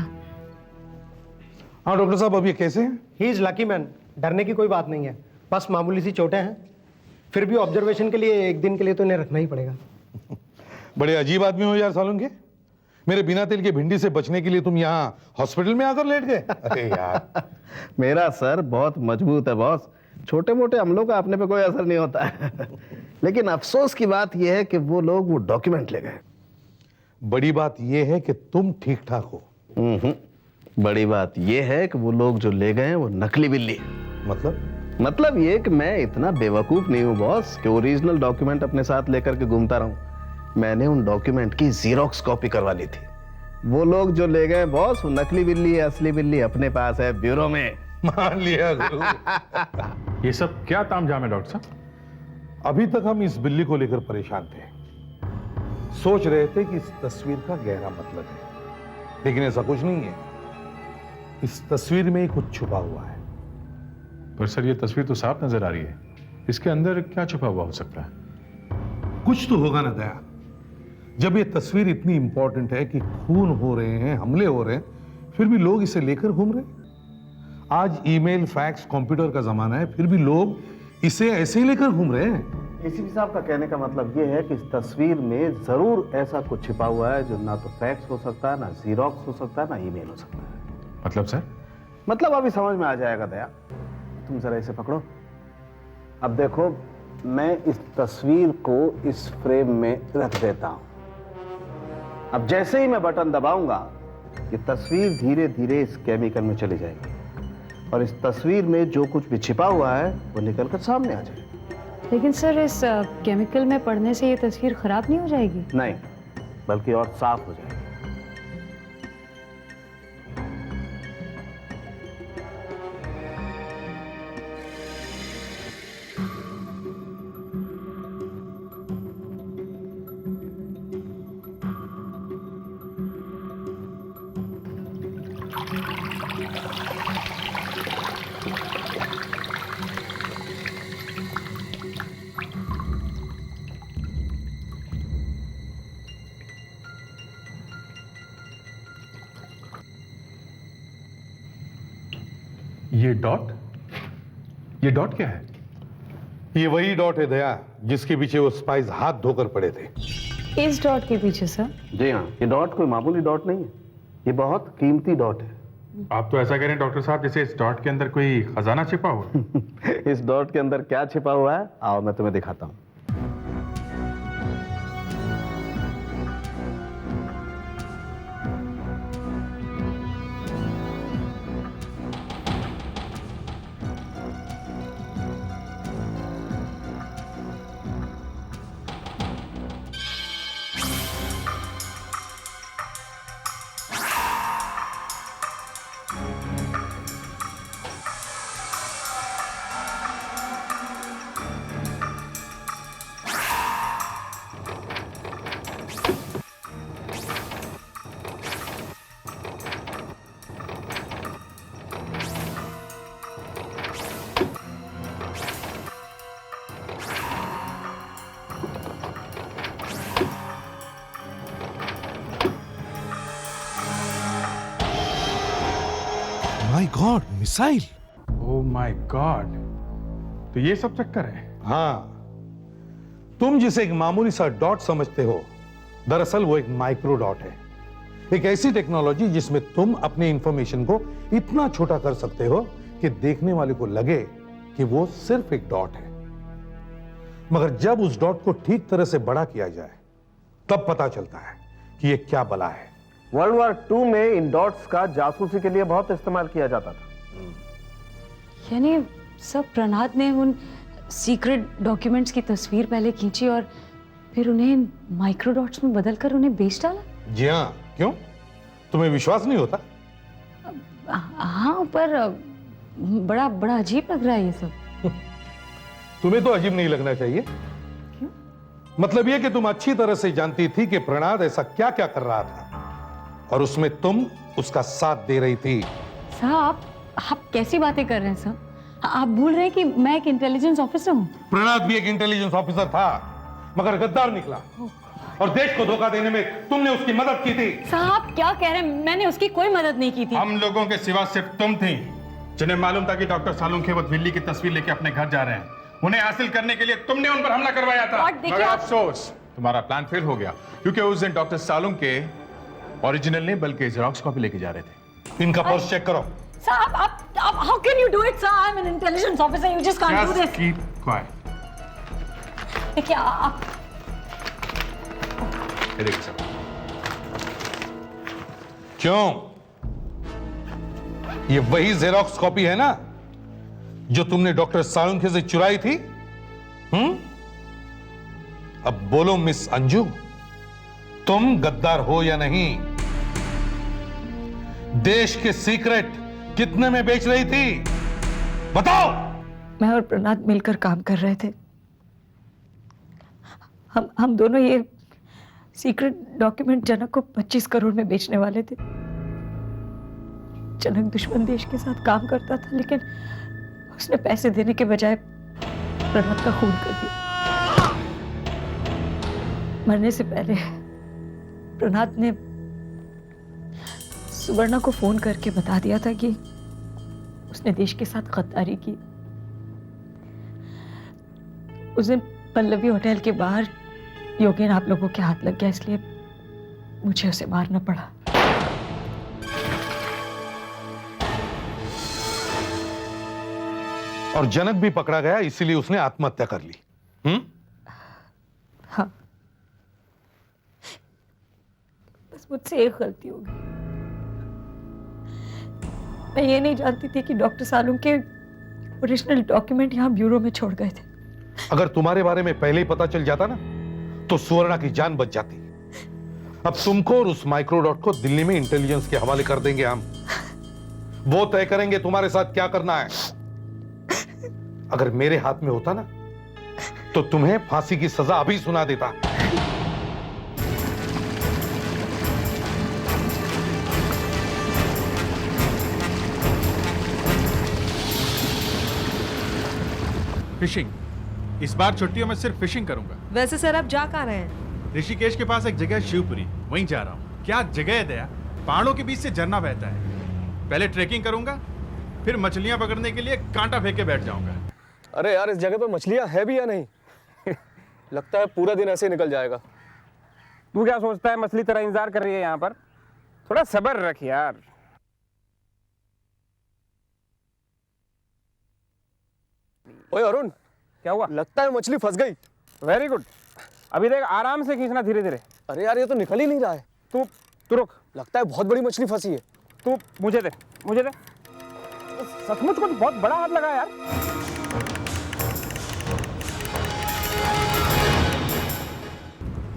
हाँ डॉक्टर साहब, अब ये कैसे हैं? ही इज लकी मैन, डरने की कोई बात नहीं है, बस मामूली सी चोटें हैं। फिर भी ऑब्जर्वेशन के लिए एक दिन के लिए तो इन्हें रखना ही पड़ेगा। बड़े अजीब आदमी हो यार सालुंके। मेरे बिना तेल के भिंडी से बचने के लिए तुम यहाँ हॉस्पिटल में आकर लेट गए? अरे यार मेरा सर बहुत मजबूत है बॉस, छोटे मोटे हमलों का अपने पे कोई असर नहीं होता है। लेकिन अफसोस की बात यह है कि वो लोग वो डॉक्यूमेंट ले गए। बड़ी बात यह है कि तुम ठीक ठाक हो। बड़ी बात यह है कि वो लोग जो ले गए हैं वो नकली बिल्ली है। मतलब ये कि मैं इतना बेवकूफ नहीं हूं बॉस कि ओरिजिनल डॉक्यूमेंट अपने साथ लेकर के घूमता रहूं। मैंने उन डॉक्यूमेंट की जीरोक्स कॉपी करवा ली थी। वो लोग जो ले गए बॉस, वो नकली बिल्ली है, असली बिल्ली अपने पास है ब्यूरो में। मान लिया गुरु। ये सब क्या तामझाम है डॉक्टर साहब? अभी तक हम इस बिल्ली को लेकर परेशान थे, सोच रहे थे कि इस तस्वीर का गहरा मतलब है, लेकिन ऐसा कुछ नहीं है। इस तस्वीर में ही कुछ छुपा हुआ है। पर सर ये तस्वीर तो साफ नजर आ रही है, इसके अंदर क्या छुपा हुआ हो सकता है? कुछ तो होगा ना दया। जब ये तस्वीर इतनी इंपॉर्टेंट है कि खून हो रहे हैं, हमले हो रहे हैं, फिर भी लोग इसे लेकर घूम रहे हैं। आज ईमेल, फैक्स, कंप्यूटर का जमाना है, फिर भी लोग इसे ऐसे ही लेकर घूम रहे हैं। एसीपी साहब का कहने का मतलब ये है कि इस तस्वीर में जरूर ऐसा कुछ छिपा हुआ है जो ना तो फैक्स हो सकता है, ना जीरोक्स हो सकता है, ना ईमेल हो सकता है। मतलब सर? मतलब अभी समझ में आ जाएगा दया, तुम जरा इसे पकड़ो। अब देखो, मैं इस तस्वीर को इस फ्रेम में रख देता हूं। अब जैसे ही मैं बटन दबाऊंगा, ये तस्वीर धीरे धीरे इस केमिकल में चली जाएगी और इस तस्वीर में जो कुछ भी छिपा हुआ है वो निकलकर सामने आ जाएगा। लेकिन सर इस केमिकल में पड़ने से ये तस्वीर खराब नहीं हो जाएगी? नहीं, बल्कि और साफ हो जाएगी। ये डॉट क्या है? ये वही डॉट है दया, जिसके पीछे वो स्पाइस हाथ धोकर पड़े थे। इस डॉट के पीछे सर? जी हाँ, ये डॉट कोई मामूली डॉट नहीं है, ये बहुत कीमती डॉट है। आप तो ऐसा कह रहे हैं डॉक्टर साहब जैसे इस डॉट के अंदर कोई खजाना छिपा हुआ है। इस डॉट के अंदर क्या छिपा हुआ है, आओ मैं तुम्हें दिखाता हूं। My God, missile! Oh my God, तो ये सब चक्कर है? हाँ, तुम जिसे एक मामूली सा डॉट समझते हो, दरअसल वो एक माइक्रो डॉट है। एक ऐसी टेक्नोलॉजी जिसमें तुम अपने इंफॉर्मेशन को इतना छोटा कर सकते हो कि देखने वाले को लगे कि वो सिर्फ एक डॉट है। मगर जब उस डॉट को ठीक तरह से बड़ा किया जाए, तब पता चलता है कि ये क्या बला है। वर्ल्ड वॉर 2 में इन डॉट्स का जासूसी के लिए बहुत इस्तेमाल किया जाता था। यानी सब प्रहलाद ने उन सीक्रेट डॉक्यूमेंट्स की तस्वीर पहले खींची और फिर उन्हें माइक्रो डॉट्स में बदलकर उन्हें बेच डाला? जी हाँ, क्यों? तुम्हें विश्वास नहीं होता? हाँ, पर बड़ा बड़ा अजीब लग रहा है ये सब। तुम्हें तो अजीब नहीं लगना चाहिए। क्यों? मतलब यह कि तुम अच्छी तरह से जानती थी कि प्रणाद ऐसा क्या क्या कर रहा था और उसमें तुम उसका साथ दे रही थी। साहब आप कैसी बातें कर रहे हैं साहब? आप भूल रहे हैं कि मैं एक इंटेलिजेंस ऑफिसर हूँ। प्रणाद भी एक इंटेलिजेंस ऑफिसर था, मगर गद्दार निकला और देश को धोखा देने में तुमने उसकी मदद की थी। साहब क्या कह रहे हैं? मैंने उसकी कोई मदद नहीं की थी। हम लोगों के सिवा सिर्फ तुम थी जिन्हें मालूम था कि डॉक्टर सालुंखे वो दिल्ली की तस्वीर लेके अपने घर जा रहे हैं। उन्हें हासिल करने के लिए तुमने उन पर हमला करवाया था। मगर अफसोस तुम्हारा प्लान फेल हो गया, क्योंकि उस दिन डॉक्टर सालुंखे ओरिजिनल नहीं बल्कि जेरॉक्स कॉपी लेके जा रहे थे। इनका पर्स चेक करो। साहब आप how can you do it, sir? I'm an intelligence officer. You just can't do this. Keep quiet. देखिए आप ये देखिए सब। क्यों? ये वही जेरॉक्स कॉपी है ना जो तुमने डॉक्टर सालुंखे से चुराई थी? अब बोलो मिस अंजू, तुम गद्दार हो या नहीं? देश के सीक्रेट कितने में बेच रही थी? बताओ। मैं और प्रणाद मिलकर काम कर रहे थे। हम दोनों ये सीक्रेट डॉक्यूमेंट जनक को 25 करोड़ में बेचने वाले थे। जनक दुश्मन देश के साथ काम करता था, लेकिन उसने पैसे देने के बजाय प्रणाद का खून कर दिया। मरने से पहले प्रणाद ने सुवर्णा को फोन करके बता दिया था कि उसने देश के साथ गद्दारी की। उस दिन पल्लवी होटल के बाहर योगेन आप लोगों के हाथ लग गया, इसलिए मुझे उसे मारना पड़ा। और जनक भी पकड़ा गया, इसीलिए उसने आत्महत्या कर ली। हाँ, बस मुझसे एक गलती हो गई। मैं ये नहीं जानती थी कि डॉक्टर सालुंखे ओरिजिनल डॉक्यूमेंट यहाँ ब्यूरो में छोड़ गए थे। अगर तुम्हारे बारे में पहले ही पता चल जाता ना, तो सुवर्णा की जान बच जाती। अब तुमको और उस माइक्रोडॉट को दिल्ली में इंटेलिजेंस के हवाले कर देंगे हम। वो तय करेंगे तुम्हारे साथ क्या करना है। अगर मेरे हाथ में होता ना, तो तुम्हें फांसी की सजा अभी सुना देता। फिशिंग। इस बार छुट्टियों में सिर्फ फिशिंग करूंगा। वैसे सर आप जा कहाँ रहे हैं? ऋषिकेश के पास एक जगह है शिवपुरी, वहीं जा रहा हूँ। क्या जगह है दया, पहाड़ों के बीच से झरना बहता है। पहले ट्रेकिंग करूंगा, फिर मछलियां पकड़ने के लिए कांटा फेंक के बैठ जाऊंगा। अरे यार, इस जगह पर मछलियां है भी या नहीं? लगता है पूरा दिन ऐसे ही निकल जाएगा। तू क्या सोचता है मछली तेरा इंतजार कर रही है यहाँ पर? थोड़ा सब्र रख यार। ओए अरुण, क्या हुआ? लगता है मछली फंस गई। Very good. अभी देख, आराम से खींचना, धीरे धीरे। अरे यार, ये तो निकल ही नहीं रहा है। तू रुक। लगता है बहुत बड़ी मछली फंसी है। तू मुझे दे, मुझे दे। सचमुच कुछ बहुत बड़ा हाथ लगा यार।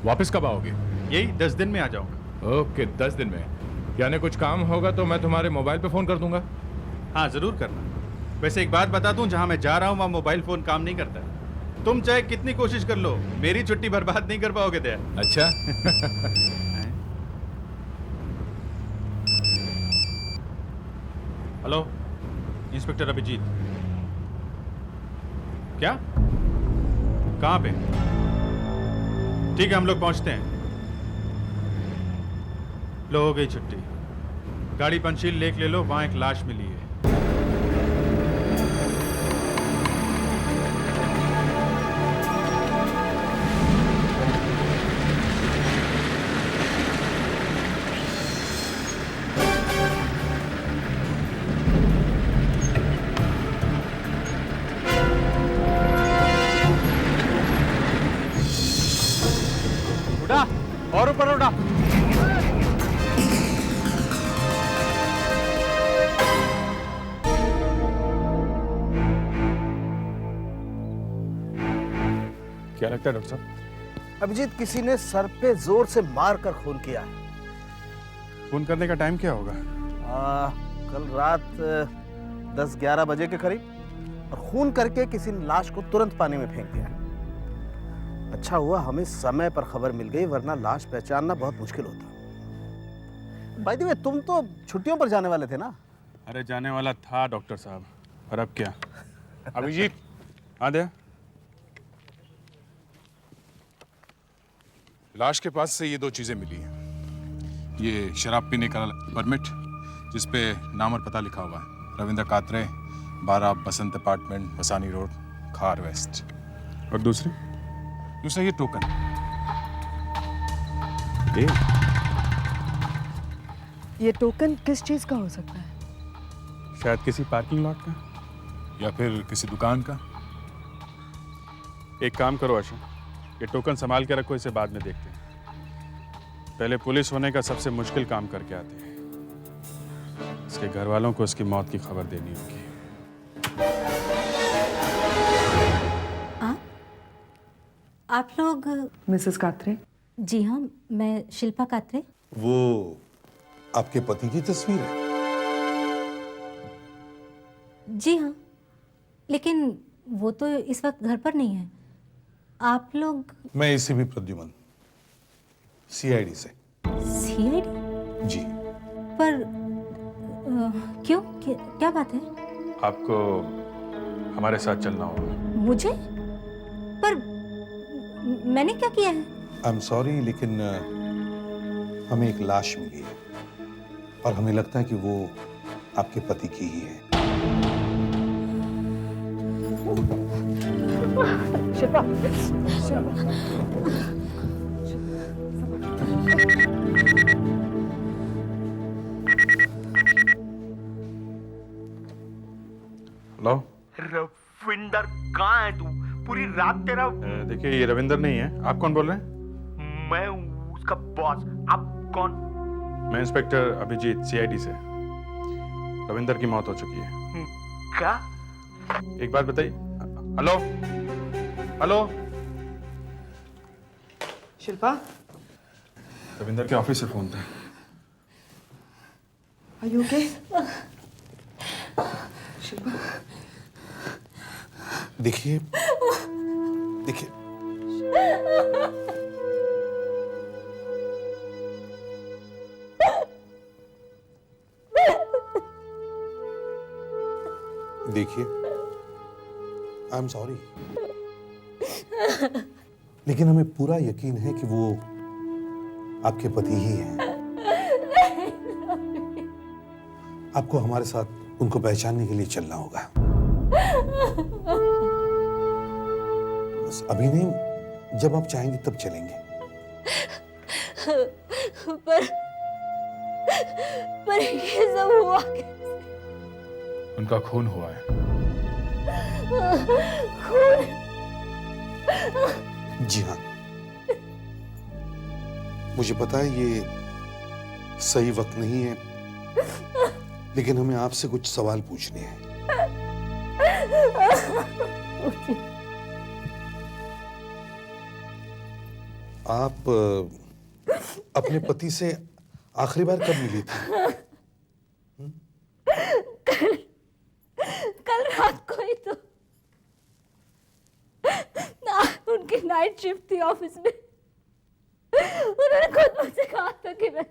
वापस कब आओगे? यही 10 दिन में आ जाऊंगा। ओके, 10 दिन में। यानी कुछ काम होगा तो मैं तुम्हारे मोबाइल पे फोन कर दूंगा। हाँ जरूर करना। वैसे एक बात बता दूं, जहां मैं जा रहा हूं वहां मोबाइल फोन काम नहीं करता। तुम चाहे कितनी कोशिश कर लो, मेरी छुट्टी बर्बाद नहीं कर पाओगे दया। अच्छा। Hello, inspector Abhijeet. क्या? कहां पे? ठीक है, हम लोग पहुंचते हैं। लो, हो गई छुट्टी। गाड़ी पंचशील लेक ले लो, वहां एक लाश मिली है। उठा और ऊपर उठा। क्या लगता है डॉक्टर साहब? अभिजीत, किसी ने सर पे जोर से मार कर खून किया है। खून करने का टाइम क्या होगा? कल रात 10-11 बजे के करीब। और खून करके किसी ने लाश को तुरंत पानी में फेंक दिया। अच्छा हुआ हमें समय पर खबर मिल गई, वरना लाश पहचानना बहुत मुश्किल होता। भाई वे तुम तो छुट्टियों पर जाने वाले थे ना? अरे जाने वाला था डॉक्टर साहब, पर अब क्या। अभिजीत आ दे। लाश के पास से ये 2 चीजें मिली हैं। ये शराब पीने का परमिट जिसपे नाम और पता लिखा हुआ है, रविंद्र कात्रे, 12 बसंत अपार्टमेंट, बसानी रोड, खार वेस्ट। और दूसरा ये टोकन। ये टोकन किस चीज का हो सकता है? शायद किसी पार्किंग लॉट का या फिर किसी दुकान का। एक काम करो आशा, ये टोकन संभाल के रखो, इसे बाद में देखते हैं। पहले पुलिस होने का सबसे मुश्किल काम करके आते हैं। इसके घर वालों को इसकी मौत की खबर देनी होगी। आप लोग? मिसेस कात्रे? जी हाँ, मैं शिल्पा कात्रे। वो आपके पति की तस्वीर है? जी हाँ, लेकिन वो तो इस वक्त घर पर नहीं है। आप लोग? मैं एसीपी प्रद्युमन, सीआईडी से। सीआईडी? जी। पर क्यों? क्या बात है? आपको हमारे साथ चलना होगा। मुझे? पर मैंने क्या किया है? आई एम सॉरी, लेकिन हमें एक लाश मिली है और हमें लगता है कि वो आपके पति की ही है। शिल्पा, हेलो। रविंदर कहाँ है तू? पूरी रात तेरा। देखिए ये रविंदर नहीं है। आप कौन बोल रहे हैं? मैं उसका बॉस। आप कौन? मैं इंस्पेक्टर अभिजीत, सीआईडी से। रविंदर की मौत हो चुकी है। क्या? एक बात बताइए। Hello hello. शिल्पा, रविंदर के ऑफिस से फोन था। Are you okay? शिल्पा, देखिए देखिए, देखिए, आई एम सॉरी, लेकिन हमें पूरा यकीन है कि वो आपके पति ही हैं। आपको हमारे साथ उनको पहचानने के लिए चलना होगा। बस अभी नहीं, जब आप चाहेंगे तब चलेंगे। पर ये सब हुआ कैसे? उनका खून हुआ है। खून? जी हाँ, मुझे पता है ये सही वक्त नहीं है, लेकिन हमें आपसे कुछ सवाल पूछने हैं। आप अपने पति से आखिरी बार कब मिली थी? कल रात को ही तो। ना, उनकी नाइट शिफ्ट थी ऑफिस में। उन्होंने खुद मुझसे कहा था कि मैं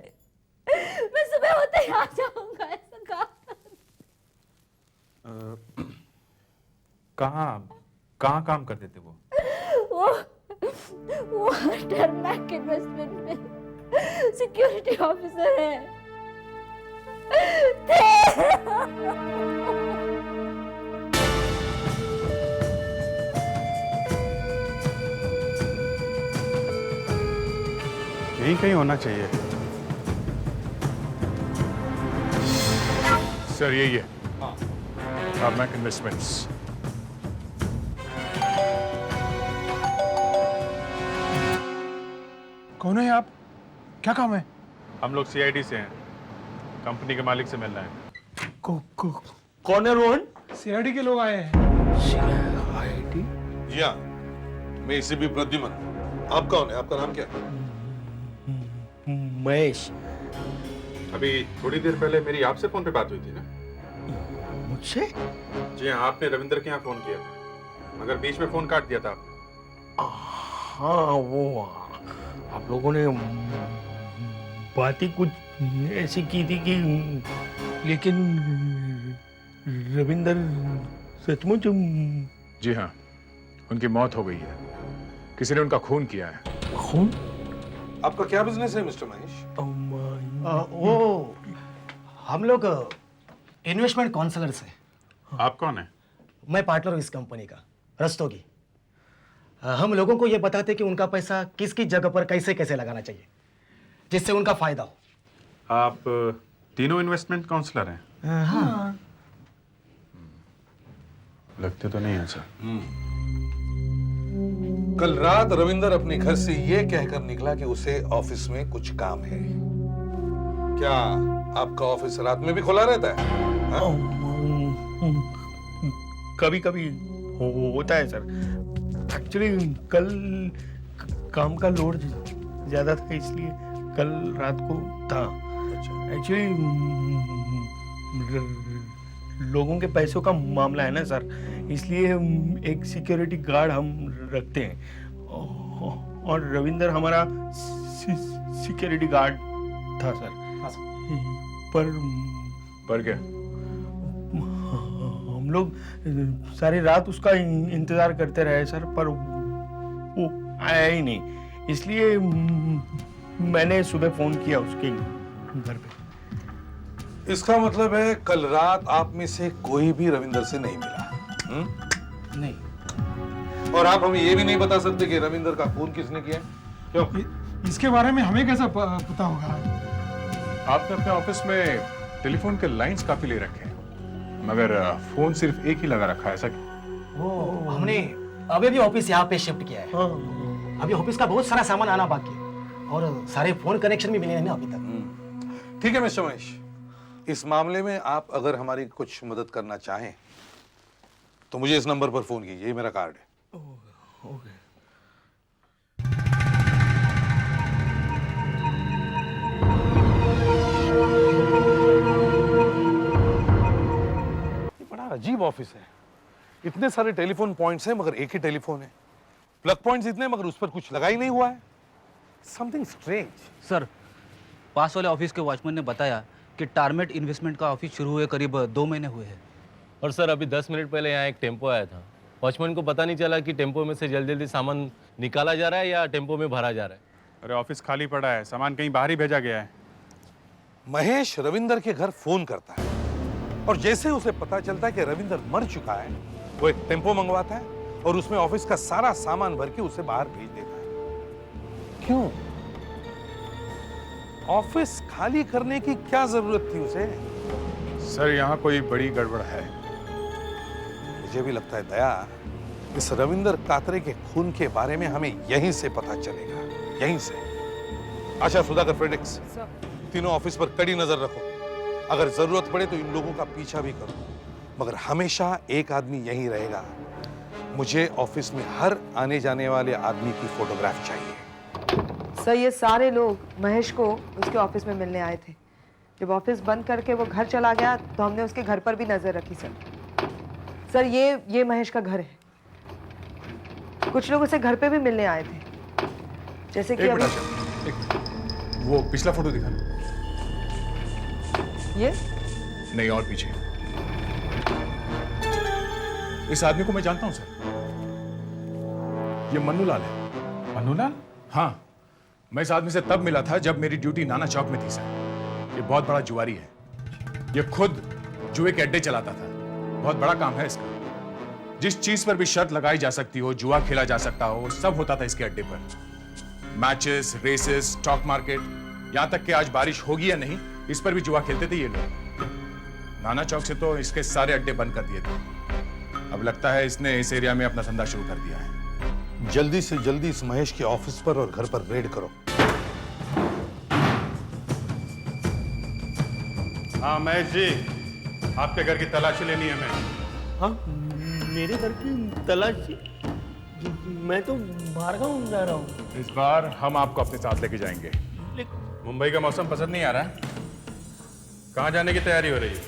सुबह होते ही आ जाऊंगा, ऐसा कहा था। कहाँ काम करते थे वो? वो टर्मैक इन्वेस्टमेंट में सिक्योरिटी ऑफिसर है। यही कहीं होना चाहिए। सर यही है। Tarmac investments. कौन है आप? क्या काम है? हम लोग सीआईडी से हैं। कंपनी के मालिक से मिलना है। कौन है रोहन? सीआईडी के लोग आए हैं। सीआईडी? जी हाँ, मैं एसीपी प्रद्युमन। आप कौन है? आपका नाम क्या है? महेश। अभी थोड़ी देर पहले मेरी आपसे फोन पे बात हुई थी ना? मुझसे? जी हाँ, आपने रविंदर के यहाँ फोन किया था, मगर बीच में फोन काट दिया था आपने। हाँ वो आप लोगों ने बात ही कुछ ऐसी की थी कि लेकिन रविंदर सचमुच जी हाँ, उनकी मौत हो गई है। किसी ने उनका खून किया है। खून? आपका क्या बिजनेस है मिस्टर महेश? वो हम लोग इन्वेस्टमेंट काउंसलर से। आप कौन है? मैं पार्टनर हूँ इस कंपनी का, रस्तोगी। हम लोगों को ये बताते कि उनका पैसा किस किस जगह पर कैसे कैसे लगाना चाहिए जिससे उनका फायदा हो। आप तीनों इन्वेस्टमेंट काउंसलर हैं? हाँ। लगते तो नहीं है सर। कल रात रविंदर अपने घर से ये कहकर निकला कि उसे ऑफिस में कुछ काम है। क्या आपका ऑफिस रात में भी खुला रहता है? कभी कभी होता है सर। एक्चुअली कल काम का लोड ज्यादा था इसलिए कल रात को था। एक्चुअली लोगों के पैसों का मामला है ना सर, इसलिए एक सिक्योरिटी गार्ड हम रखते हैं और रविंदर हमारा सिक्योरिटी गार्ड था सर। पर क्या? हम लोग सारी रात उसका इंतजार करते रहे सर, पर वो आया ही नहीं, इसलिए मैंने सुबह फोन किया उसके घर पे। इसका मतलब है कल रात आप में से कोई भी रविंदर से नहीं मिला? नहीं। और आप हमें ये भी नहीं बता सकते कि रविंदर का खून किसने किया? क्यों? इसके बारे में हमें कैसा पता होगा? आपने अपने ऑफिस में टेलीफोन के लाइंस काफी ले रखे हैं, मगर फोन सिर्फ एक ही लगा रखा है। ऐसा वो हमने अभी भी ऑफिस यहाँ पे शिफ्ट किया है। अभी ऑफिस का बहुत सारा सामान आना बाकी है और सारे फोन कनेक्शन भी मिले हैं ना अभी तक। ठीक है मिस्टर महेश, इस मामले में आप अगर हमारी कुछ मदद करना चाहें तो मुझे इस नंबर पर फोन कीजिए, ये मेरा कार्ड है। ओके। ये बड़ा अजीब ऑफिस है। इतने सारे टेलीफोन पॉइंट्स हैं मगर एक ही टेलीफोन है। प्लग पॉइंट्स इतने मगर उस पर कुछ लगा ही नहीं हुआ है। Something strange. सर, पास वाले ऑफिस के वॉचमैन ने बताया कि टारमेट इन्वेस्टमेंट का ऑफिस शुरू हुए करीब 2 महीने हुए हैं। और सर अभी 10 मिनट पहले यहाँ एक टेम्पो आया था। वॉचमैन को पता नहीं चला कि टेम्पो में से जल्दी जल्दी सामान निकाला जा रहा है या टेम्पो में भरा जा रहा है। अरे ऑफिस खाली पड़ा है, सामान कहीं बाहर ही भेजा गया है। महेश रविंदर के घर फोन करता है और जैसे उसे पता चलता है कि रविंदर मर चुका है, वो एक टेम्पो मंगवाता है और उसमें ऑफिस का सारा सामान भर के उसे बाहर भेज देता है। क्यों? ऑफिस खाली करने की क्या जरूरत थी उसे? सर, यहाँ कोई बड़ी गड़बड़ है। मुझे भी लगता है दया, इस रविंदर कातरे के खून के बारे में हमें यहीं से पता चलेगा, यहीं से। अच्छा सुधाकर फ्रेडरिक्स, तीनों ऑफिस पर कड़ी नजर रखो। अगर जरूरत पड़े तो इन लोगों का पीछा भी करो, मगर हमेशा एक आदमी यहीं रहेगा। मुझे ऑफिस में हर आने जाने वाले आदमी की फोटोग्राफ चाहिए। सर, ये सारे लोग महेश को उसके ऑफिस में मिलने आए थे। जब ऑफिस बंद करके वो घर चला गया तो हमने उसके घर पर भी नजर रखी सर। सर, ये महेश का घर है। कुछ लोग उसे घर पे भी मिलने आए थे, जैसे कि अभी वो पिछला फोटो दिखा। ये नहीं, और पीछे। इस आदमी को मैं जानता हूं सर, ये मन्नूलाल है। मन्नूलाल? हाँ, मैं इस आदमी से तब मिला था जब मेरी ड्यूटी नाना चौक में थी सर। ये बहुत बड़ा जुआरी है, ये खुद जुए के अड्डे चलाता था। बहुत बड़ा काम है इसका। जिस चीज पर भी शर्त लगाई जा सकती हो, जुआ खेला जा सकता हो, सब होता था इसके अड्डे पर। मैचेस, रेसेस, स्टॉक मार्केट, यहां तक कि आज बारिश होगी या नहीं, इस पर भी जुआ खेलते थे ये लोग। नाना चौक से तो इसके सारे अड्डे बंद कर दिए थे। अब लगता है इसने इस एरिया में अपना धंधा शुरू कर दिया है। जल्दी से जल्दी इस महेश के ऑफिस पर और घर पर रेड करो। हाँ महेश जी, आपके घर की तलाशी लेनी है हमें। हाँ, मेरे घर की तलाशी? मैं तो बाहर गाँव जा रहा हूँ। इस बार हम आपको अपने साथ लेके जाएंगे। मुंबई का मौसम पसंद नहीं आ रहा है? कहाँ जाने की तैयारी हो रही है?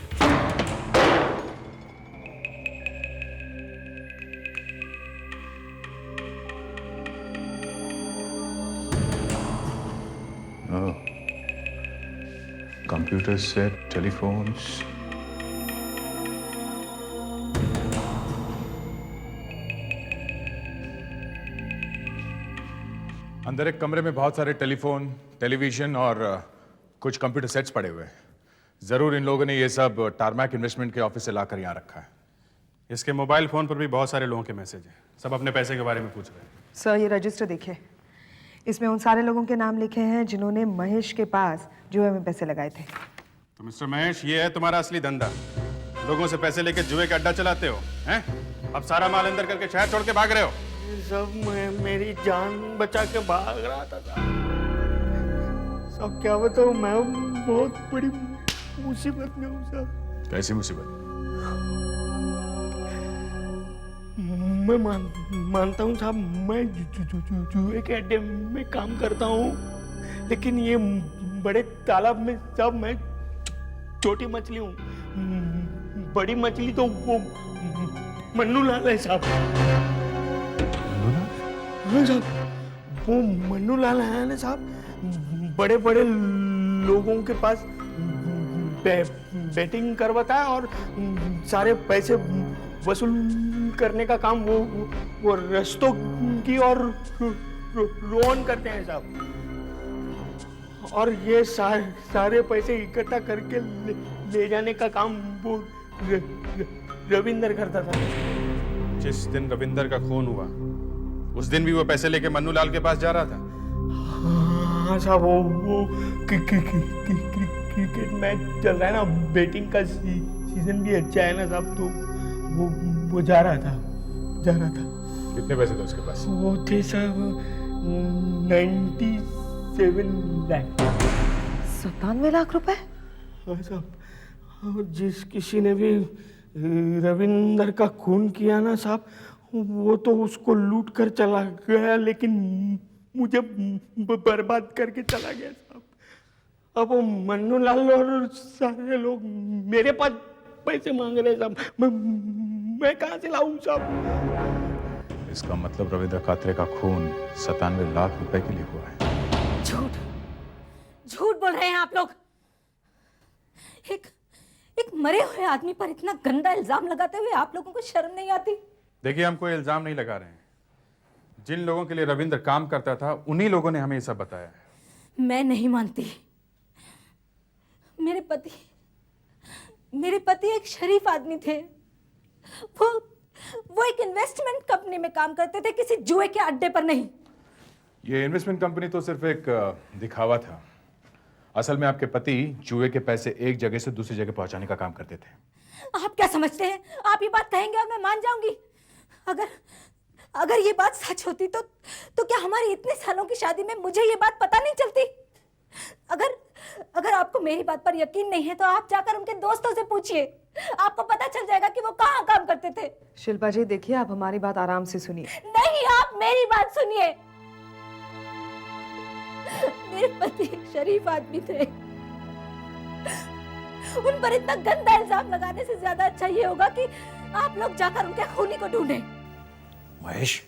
Computer set, telephones. अंदर एक कमरे में बहुत सारे टेलीफोन, टेलीविजन और कुछ कंप्यूटर सेट्स पड़े हुए हैं। जरूर इन लोगों ने ये सब टारमैक इन्वेस्टमेंट के ऑफिस से लाकर यहाँ रखा है। इसके मोबाइल फोन पर भी बहुत सारे लोगों के मैसेज हैं, सब अपने पैसे के बारे में पूछ रहे हैं। सर ये रजिस्टर देखिए, इसमें उन सारे लोगों के नाम लिखे हैं जिन्होंने महेश के पास जुए में पैसे लगाए थे। तो मिस्टर महेश, ये है तुम्हारा असली धंधा, लोगों से पैसे लेके जुए का अड्डा चलाते हो हैं? अब सारा माल अंदर करके शहर छोड़ के भाग रहे हो। सब मेरी जान बचा के भाग रहा था सब। क्या बताऊं, मैं बहुत बड़ी मुसीबत में हूँ साहब। कैसी मुसीबत? मैं मानता हूँ साहब, मैं जुए के अड्डे में काम करता हूँ, लेकिन ये बड़े तालाब में साहब मैं छोटी मछली हूँ। बड़ी मछली तो वो मन्नू लाल है साहब। हाँ साहब, वो मन्नू लाल है ना साहब, बड़े बड़े लोगों के पास बैटिंग करवाता है और सारे पैसे वसूल करने का काम वो रस्तों की और रोन करते हैं साहब। और ये सारे पैसे इकट्ठा करके ले जाने का काम वो रविंदर करता था। जिस दिन रविंदर का खून हुआ उस दिन भी वो पैसे लेके मन्नू लाल के पास जा रहा था। हाँ साहब, वो क्रिकेट मैच चल रहा है ना, बैटिंग का सीजन भी अच्छा है ना साहब, तो वो जा रहा था। कितने पैसे थे उसके पास? वो थे साहब 97 लाख। 97 लाख रुपए? हाँ साहब, जिस किसी ने भी रविंदर का खून किया ना साहब, वो तो उसको लूट कर चला गया, लेकिन मुझे बर्बाद करके चला गया साहब। अब वो मन्नू लाल और सारे लोग मेरे पास पैसे मांग रहे साहब, मैं कहाँ से लाऊं साहब? इसका मतलब रविंद्र कात्रे का खून 97 लाख रुपए के लिए हुआ है। झूठ बोल रहे हैं आप लोग। एक मरे हुए आदमी पर इतना गंदा इल्जाम लगाते हुए आप लोगों को शर्म नहीं आती? देखिए, हम कोई इल्जाम नहीं लगा रहे हैं। जिन लोगों के लिए रविंद्र काम करता था उन्हीं लोगों ने हमें ये सब बताया है। मैं नहीं मानती। मेरे पति एक शरीफ आदमी थे। वो एक इन्वेस्टमेंट कंपनी में काम करते थे, किसी जुए के अड्डे पर नहीं। ये इन्वेस्टमेंट कंपनी तो सिर्फ एक दिखावा था। असल में आपके पति जुए के पैसे एक जगह से दूसरी जगह पहुंचाने का काम करते थे। आप क्या समझते हैं? आप ये बात कहेंगे और मैं मान जाऊंगी? अगर ये बात सच होती तो क्या हमारी इतने सालों की शादी में मुझे ये बात पता नहीं चलती? अगर आपको मेरी बात पर यकीन नहीं है तो आप जाकर उनके दोस्तों से पूछिए, आपको पता चल जाएगा कि वो कहाँ काम करते थे। शिल्पा जी देखिए, आप हमारी बात आराम से सुनिए। नहीं, आप मेरी बात सुनिए। मेरे पति एक शरीफ आदमी थे। उन पर इतना गंदा इल्जाम लगाने से ज्यादा अच्छा ये होगा कि आप लोग जाकर उनके खूनी को ढूंढें। महेश,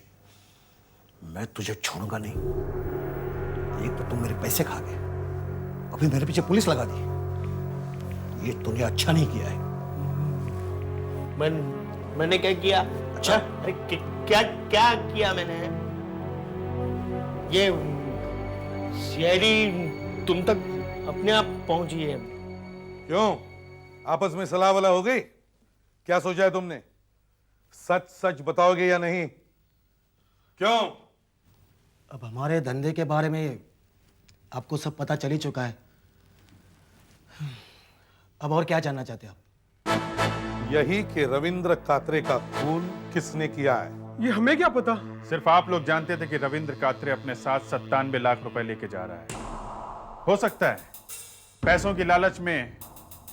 मैं तुझे छोड़ूंगा नहीं। एक तो तुम मेरे पैसे खा गए, अभी मेरे पीछे पुलिस लगा दी। ये तूने अच्छा नहीं किया है। मैंने क्या किया? अच्छा, अरे क्या किया मैंने? ये शायरी तुम तक अपने आप पहुंची है। क्यों, आपस में सलाह वला हो गई? क्या सोचा है तुमने? सच सच बताओगे या नहीं? क्यों? अब हमारे धंधे के बारे में आपको सब पता चल ही चुका है। अब और क्या जानना चाहते हैं आप? यही कि रविंद्र कात्रे का खून किसने किया है? ये हमें क्या पता? सिर्फ आप लोग जानते थे कि रविंद्र कात्रे अपने साथ 97 लाख रुपए लेके जा रहा है। हो सकता है पैसों की लालच में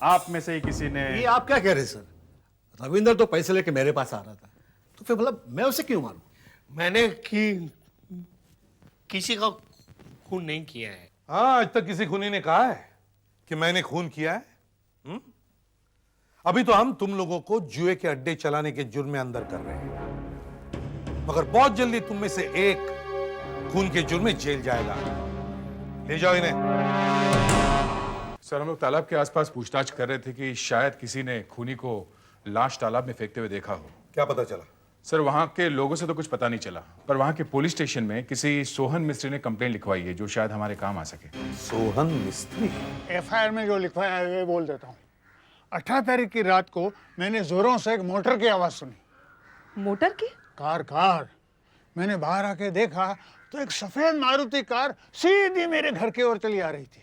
आप में से ही किसी ने। ये आप क्या कह रहे हैं सर? रविंद्र तो पैसे लेके मेरे पास आ रहा था, तो फिर मतलब मैं उसे क्यों मारूं? मैंने किसी का खून नहीं किया है। हाँ, आज तक किसी खूनी ने कहा है कि मैंने खून किया है? अभी तो हम तुम लोगों को जुए के अड्डे चलाने के जुर्म में अंदर कर रहे हैं, मगर बहुत जल्दी तुम में से एक खून के जुर्म में जेल जाएगा। ले जाओ इन्हें। सर हम लोग तालाब के आसपास पूछताछ कर रहे थे कि शायद किसी ने खूनी को लाश तालाब में फेंकते हुए देखा हो। क्या पता चला? सर वहाँ के लोगों से तो कुछ पता नहीं चला, पर वहाँ के पुलिस स्टेशन में किसी सोहन मिस्त्री ने कंप्लेंट लिखवाई है जो शायद हमारे काम आ सके। सोहन मिस्त्री? एफआईआर में जो लिखवाया है वे बोल देता हूँ। 18 तारीख की रात को मैंने जोरों से एक मोटर की आवाज़ सुनी। मोटर की? कार। मैंने बाहर आके देखा तो एक सफ़ेद मारुति कार सीधी मेरे घर की ओर चली आ रही थी।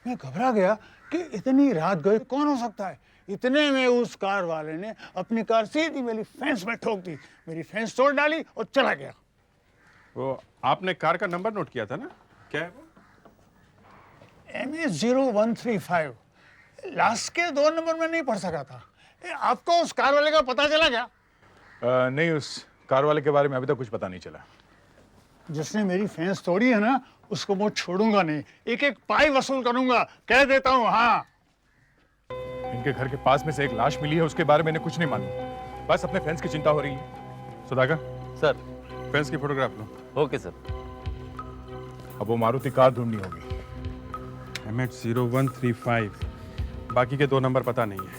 मैं घबरा गया कि इतनी रात गए कौन हो सकता है। इतने में उस कार वाले ने अपनी कार सीधी मेरी फेंस में ठोक दी, मेरी फेंस तोड़ डाली और चला गया। वो आपने कार का नंबर नोट किया था ना? क्या है वो? MA0135। लास्ट के 2 नंबर में नहीं पढ़ सका था। आपको उस कार वाले का पता चला क्या? नहीं, उस कार वाले के बारे में अभी तक कुछ पता नहीं चला। जिसने मेरी फेंस तोड़ी है ना, उसको मैं छोड़ूंगा नहीं, एक एक पाई वसूल करूंगा, कह देता हूँ। हाँ, इनके घर के पास में से एक लाश मिली है, उसके बारे में इन्हें कुछ नहीं मालूम, बस अपने फेंस की चिंता हो रही है। सुधाकर सर, फेंस की फोटोग्राफ लो। Okay sir. अब वो मारुति कार ढूंढनी होगी। MH0135। बाकी के 2 नंबर पता नहीं है,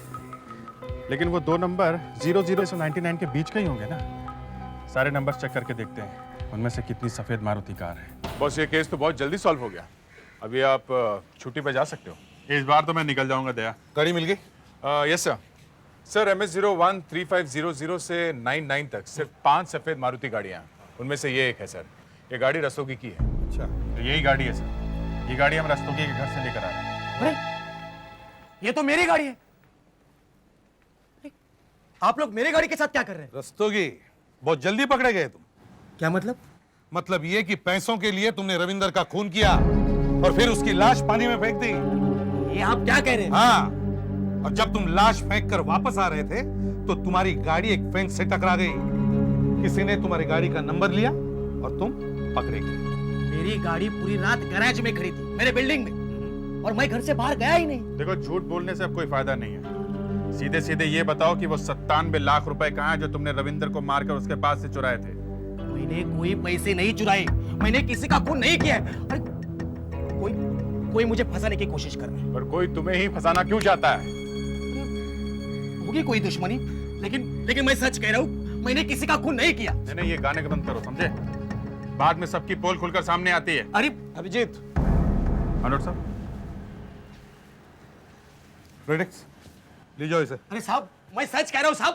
लेकिन वो 2 नंबर 00 से 99 के बीच का ही होंगे ना। सारे नंबर चेक करके देखते हैं उनमें से कितनी सफ़ेद मारुति कार है। बस ये केस तो बहुत जल्दी सॉल्व हो गया। अभी आप छुट्टी पे जा सकते हो। इस बार तो मैं निकल जाऊंगा। दया, गाड़ी मिल गई? Yes sir. सर MH013500 से 99 तक सिर्फ 5 सफ़ेद मारुति गाड़ियाँ, उनमें से ये एक है सर। ये गाड़ी रस्तोगी की है। अच्छा, तो यही गाड़ी है सर। ये गाड़ी हम रस्तोगी के घर से लेकर आ रहे हैं। अरे ये तो मेरी गाड़ी है। आप लोग मेरी गाड़ी के साथ क्या कर रहे हैं? रस्तोगी, बहुत जल्दी पकड़े गए तुम। क्या मतलब? मतलब ये कि पैसों के लिए तुमने रविंदर का खून किया और फिर उसकी लाश पानी में फेंक दी। ये आप क्या कह रहे हैं? हाँ, और जब तुम लाश फेंक कर वापस आ रहे थे तो तुम्हारी गाड़ी एक फेंस से टकरा गई। किसी ने तुम्हारी गाड़ी का नंबर लिया और तुम पकड़े गए। मेरी गाड़ी पूरी रात गैराज में खड़ी थी, मेरे बिल्डिंग में, और मैं घर से बाहर गया ही नहीं। देखो, झूठ बोलने से अब कोई फायदा नहीं है। सीधे सीधे ये बताओ कि वो 97 लाख रुपए कहाँ है जो तुमने रविंदर को मारकर उसके पास से चुराए थे। मैंने कोई पैसे नहीं चुराए, मैंने किसी का खून नहीं किया है। अरे कोई मुझे फंसाने की कोशिश कर रहा है। पर कोई तुम्हें ही फंसाना क्यों चाहता है? होगी कोई दुश्मनी, लेकिन मैं सच कह रहा हूँ, मैंने किसी का खून नहीं किया। नहीं, ये गाने का बंद करो, समझे? बाद में सबकी पोल खुलकर सामने आती है। अरे अभिजीत, अनुर साहब, प्रेडिक्स ले जाओ इसे। अरे साहब, मैं सच कह रहा हूँ साहब।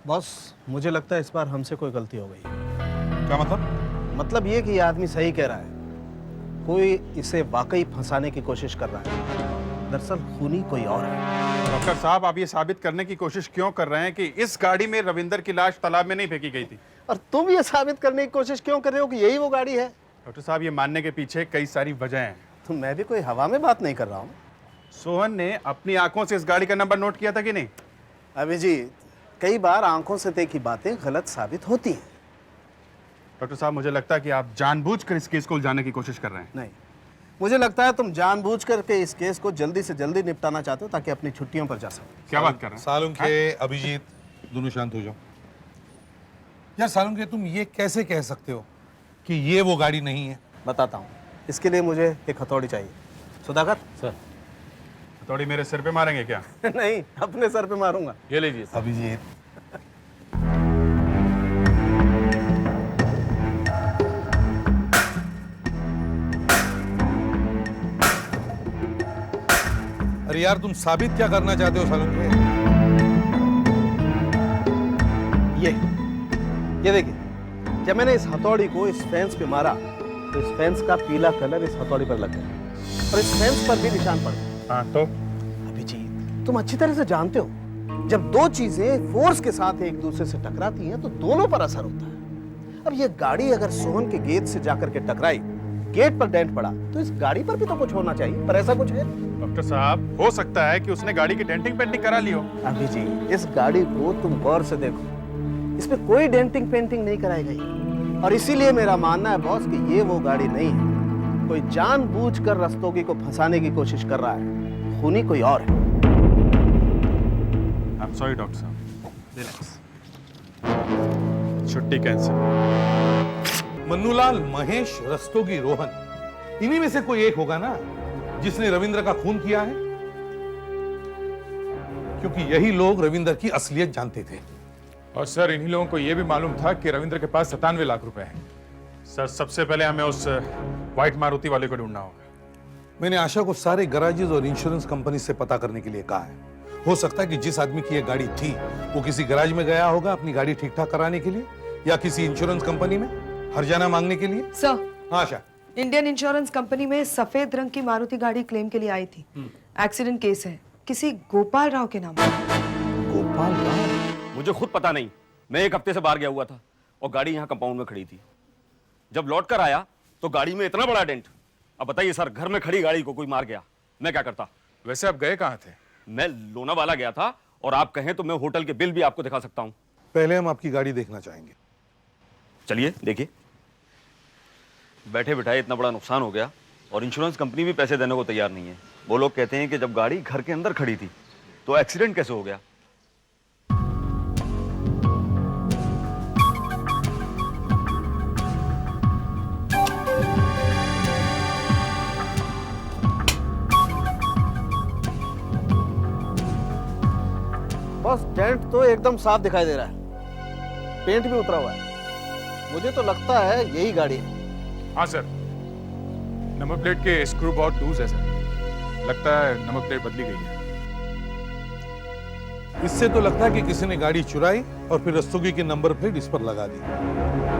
बॉस, मुझे लगता है इस बार हमसे कोई गलती हो गई। क्या मतलब? मतलब ये कि ये आदमी सही कह रहा है, कोई इसे वाकई फंसाने की कोशिश कर रहा है। दरअसल खूनी कोई और है। डॉक्टर साहब, आप ये साबित करने की कोशिश क्यों कर रहे हैं कि इस गाड़ी में रविंदर की लाश तालाब में नहीं फेंकी गई थी? और तुम ये साबित करने की कोशिश क्यों कर रहे हो कि यही वो गाड़ी है? डॉक्टर साहब, ये मानने के पीछे कई सारी वजह हैं। तो मैं भी कोई हवा में बात नहीं कर रहा हूँ। सोहन ने अपनी आंखों से इस गाड़ी का नंबर नोट किया था कि नहीं? अभिजीत, कई बार आंखों से देखी बातें गलत साबित होती हैं। डॉक्टर साहब, मुझे लगता है कि आप जानबूझकर इस केस को उलझाने की कोशिश कर रहे हैं। नहीं, मुझे लगता है तुम जानबूझ करके इस केस को जल्दी से जल्दी निपटाना चाहते हो ताकि अपनी छुट्टियों पर जा सको। क्या बात कर रहे हैं? सालुंखे, अभिजीत, दोनों शांत हो जाओ। यार सालुंखे, तुम ये कैसे कह सकते हो कि ये वो गाड़ी नहीं है? बताता हूँ। इसके लिए मुझे एक हथौड़ी चाहिए। सुधाकर सर। हथौड़ी मेरे सिर पे मारेंगे क्या? नहीं, अपने सर पे मारूंगा। ये लीजिए सर। अभिजीत, अरे यार, तुम साबित क्या करना चाहते हो सालुंखे? ये देखिए, जब मैंने इस हथौड़ी को इस फेंस पे मारा तो इस फेंस का पीला कलर इस हथौड़ी पर लग गया और इस फेंस पर भी निशान पड़ गया। हाँ तो? अभिजीत, तुम अच्छी तरह से जानते हो, जब दो चीजें फोर्स के साथ एक दूसरे से टकराती हैं तो दोनों पर असर होता है। अब ये गाड़ी अगर सोहन के गेट से जाकर के टकराई, गेट पर डेंट पड़ा, तो इस गाड़ी पर भी तो कुछ होना चाहिए, पर ऐसा कुछ है? डॉक्टर साहब, हो सकता है कि उसने गाड़ी की डेंटिंग पेंटिंग करा ली हो। अभिजीत, इस गाड़ी को तुम गौर से देखो, इसमें कोई डेंटिंग पेंटिंग नहीं कराई गई, और इसीलिए मेरा मानना है बॉस कि ये वो गाड़ी नहीं है। कोई जानबूझकर रस्तोगी को फंसाने की कोशिश कर रहा है, खूनी कोई और है। I'm sorry, डॉक्टर साहब, रिलैक्स। छुट्टी कैंसिल। मन्नूलाल, महेश, रस्तोगी, रोहन, इन्हीं में से कोई एक होगा ना? जिसने रविंद्र का खून किया है? क्योंकि यही लोग रविंद्र की असलियत जानते थे। और सर इन्हीं लोगों को यह भी मालूम था कि रविंद्र के पास 97 लाख रुपए हैं। सर सबसे पहले हमें उस व्हाइट मारुति वाले को ढूंढना होगा। मैंने आशा को सारे गराजेस और इंश्योरेंस कंपनी से पता करने के लिए कहा है। हो सकता है कि जिस आदमी की यह गाड़ी थी वो किसी गराज में गया होगा अपनी गाड़ी ठीक ठाक कराने के लिए, या किसी इंश्योरेंस कंपनी में हर्जाना मांगने के लिए। सर, हाँ आशा, इंडियन इंश्योरेंस कंपनी में सफेद रंग की मारुति गाड़ी क्लेम के लिए आई थी। एक्सीडेंट केस है, किसी गोपाल राव के नाम। गोपाल राव? मुझे खुद पता नहीं। मैं एक हफ्ते से बाहर गया हुआ था और गाड़ी यहाँ कंपाउंड में खड़ी थी। जब लौट कर आया तो गाड़ी में इतना बड़ा डेंट। अब बताइए सर, घर में खड़ी गाड़ी को कोई मार गया, मैं क्या करता? वैसे आप गए कहाँ थे? मैं लोनावाला गया था, और आप कहें तो मैं होटल के बिल भी आपको दिखा सकता हूँ। पहले हम आपकी गाड़ी देखना चाहेंगे। चलिए देखिए। बैठे बिठाए इतना बड़ा नुकसान हो गया और इंश्योरेंस कंपनी भी पैसे देने को तैयार नहीं है। वो लोग कहते हैं कि जब गाड़ी घर के अंदर खड़ी थी तो एक्सीडेंट कैसे हो गया? बस डेंट तो एकदम साफ दिखाई दे रहा है, पेंट भी उतरा हुआ है। मुझे तो लगता है यही गाड़ी है। हाँ सर, नंबर प्लेट के स्क्रू बहुत लूज है सर। लगता है नंबर प्लेट बदली गई है। इससे तो लगता है कि किसी ने गाड़ी चुराई और फिर रस्तोगी की नंबर प्लेट इस पर लगा दी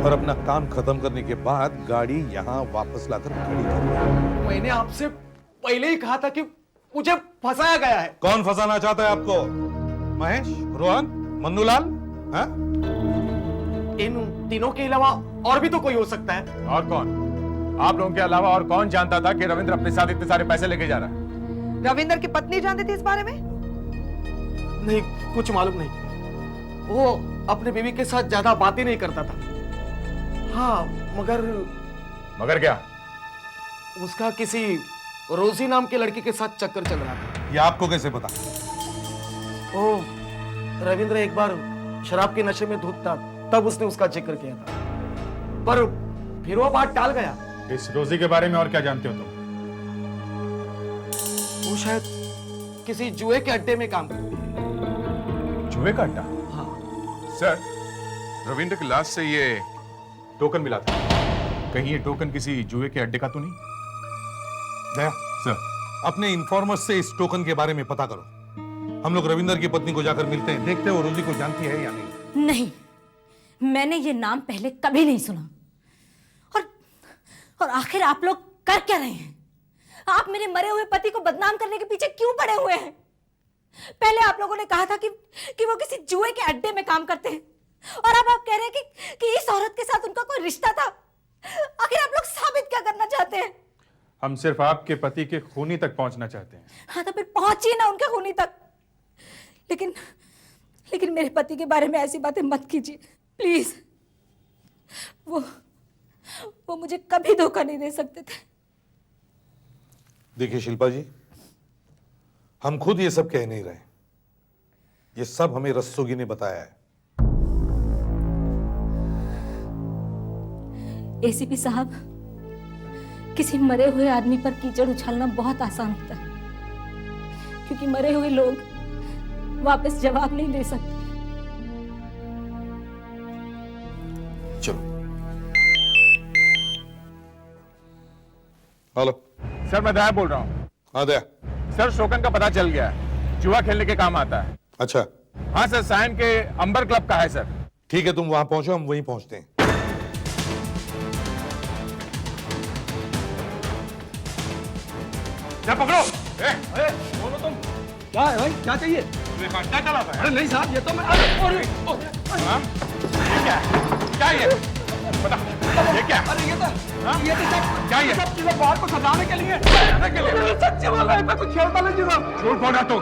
और अपना काम खत्म करने के बाद गाड़ी यहाँ वापस लाकर खड़ी कर दी। मैंने आपसे पहले ही कहा था कि मुझे फंसाया गया है। कौन फंसाना चाहता है आपको? महेश, रोहन, मन्नूलाल? हाँ? इन तीनों के अलावा और भी तो कोई हो सकता है। और कौन? आप लोगों के अलावा और कौन जानता था कि रविंद्र अपने साथ इतने सारे पैसे लेके जा रहा है? रविंद्र की पत्नी जानती थी इस बारे में? नहीं, कुछ मालूम नहीं। वो अपने बीवी के साथ ज्यादा बातें नहीं करता था। हाँ, मगर क्या? उसका किसी रोजी नाम के लड़की के साथ चक्कर चल रहा था। ये आपको कैसे पता? ओ, रविंद्र एक बार शराब के नशे में धुत था, तब उसने उसका जिक्र किया था, पर फिर वो बात टाल गया। इस रोजी के बारे में और क्या जानते हो तुम? वो शायद किसी जुए के अड्डे में काम करती है। जुए का अड्डा? हाँ। सर, रविंद्र की लाश से ये टोकन मिला था। कहीं ये टोकन किसी जुए के अड्डे का तो नहीं? दया सर, अपने इन्फॉर्मर से इस टोकन के बारे में पता करो। हम लोग रविंद्र की पत्नी को जाकर मिलते हैं, देखते हैं वो रोजी को जानती है या नहीं। नहीं, मैंने ये नाम पहले कभी नहीं सुना। और आखिर आप लोग कर क्या रहे हैं? आप मेरे मरे हुए पति को बदनाम करने के पीछे क्यों पड़े हुए हैं? पहले आप लोगों ने कहा था कि वो किसी जुए के अड्डे में काम करते हैं, और अब आप कह रहे हैं कि इस औरत के साथ उनका कोई रिश्ता था। आखिर आप लोग साबित क्या करना चाहते हैं? हम सिर्फ आपके पति के खूनी तक पहुंचना चाहते हैं। हाँ, तो फिर पहुंचिए ना उनके खूनी तक। लेकिन मेरे पति के बारे में ऐसी बातें मत कीजिए प्लीज। वो मुझे कभी धोखा नहीं दे सकते थे। देखिए शिल्पा जी, हम खुद ये सब कह नहीं रहे, ये सब हमें रस्तोगी ने बताया है। एसीपी साहब, किसी मरे हुए आदमी पर कीचड़ उछालना बहुत आसान होता है, क्योंकि मरे हुए लोग वापस जवाब नहीं दे सकते। चलो। हेलो सर, मैं दया बोल रहा हूँ। हाँ दया। सर, शोकन का पता चल गया है, जुआ खेलने के काम आता है। अच्छा। हाँ सर, सायन के अंबर क्लब का है सर। ठीक है, तुम वहां पहुंचो, हम वहीं पहुंचते हैं। पकड़ो। बोलो तुम, क्या है भाई, क्या चाहिए? क्या चला था? अरे नहीं साहब, ये तो मैं क्या ये? बता, ये क्या? अरे ये तो सब क्या ये? सब चीजें बाहर को सजाने के लिए, सच्चे वाला है, मैं कुछ खेलता नहीं साहब। झूठ बोल रहा तू?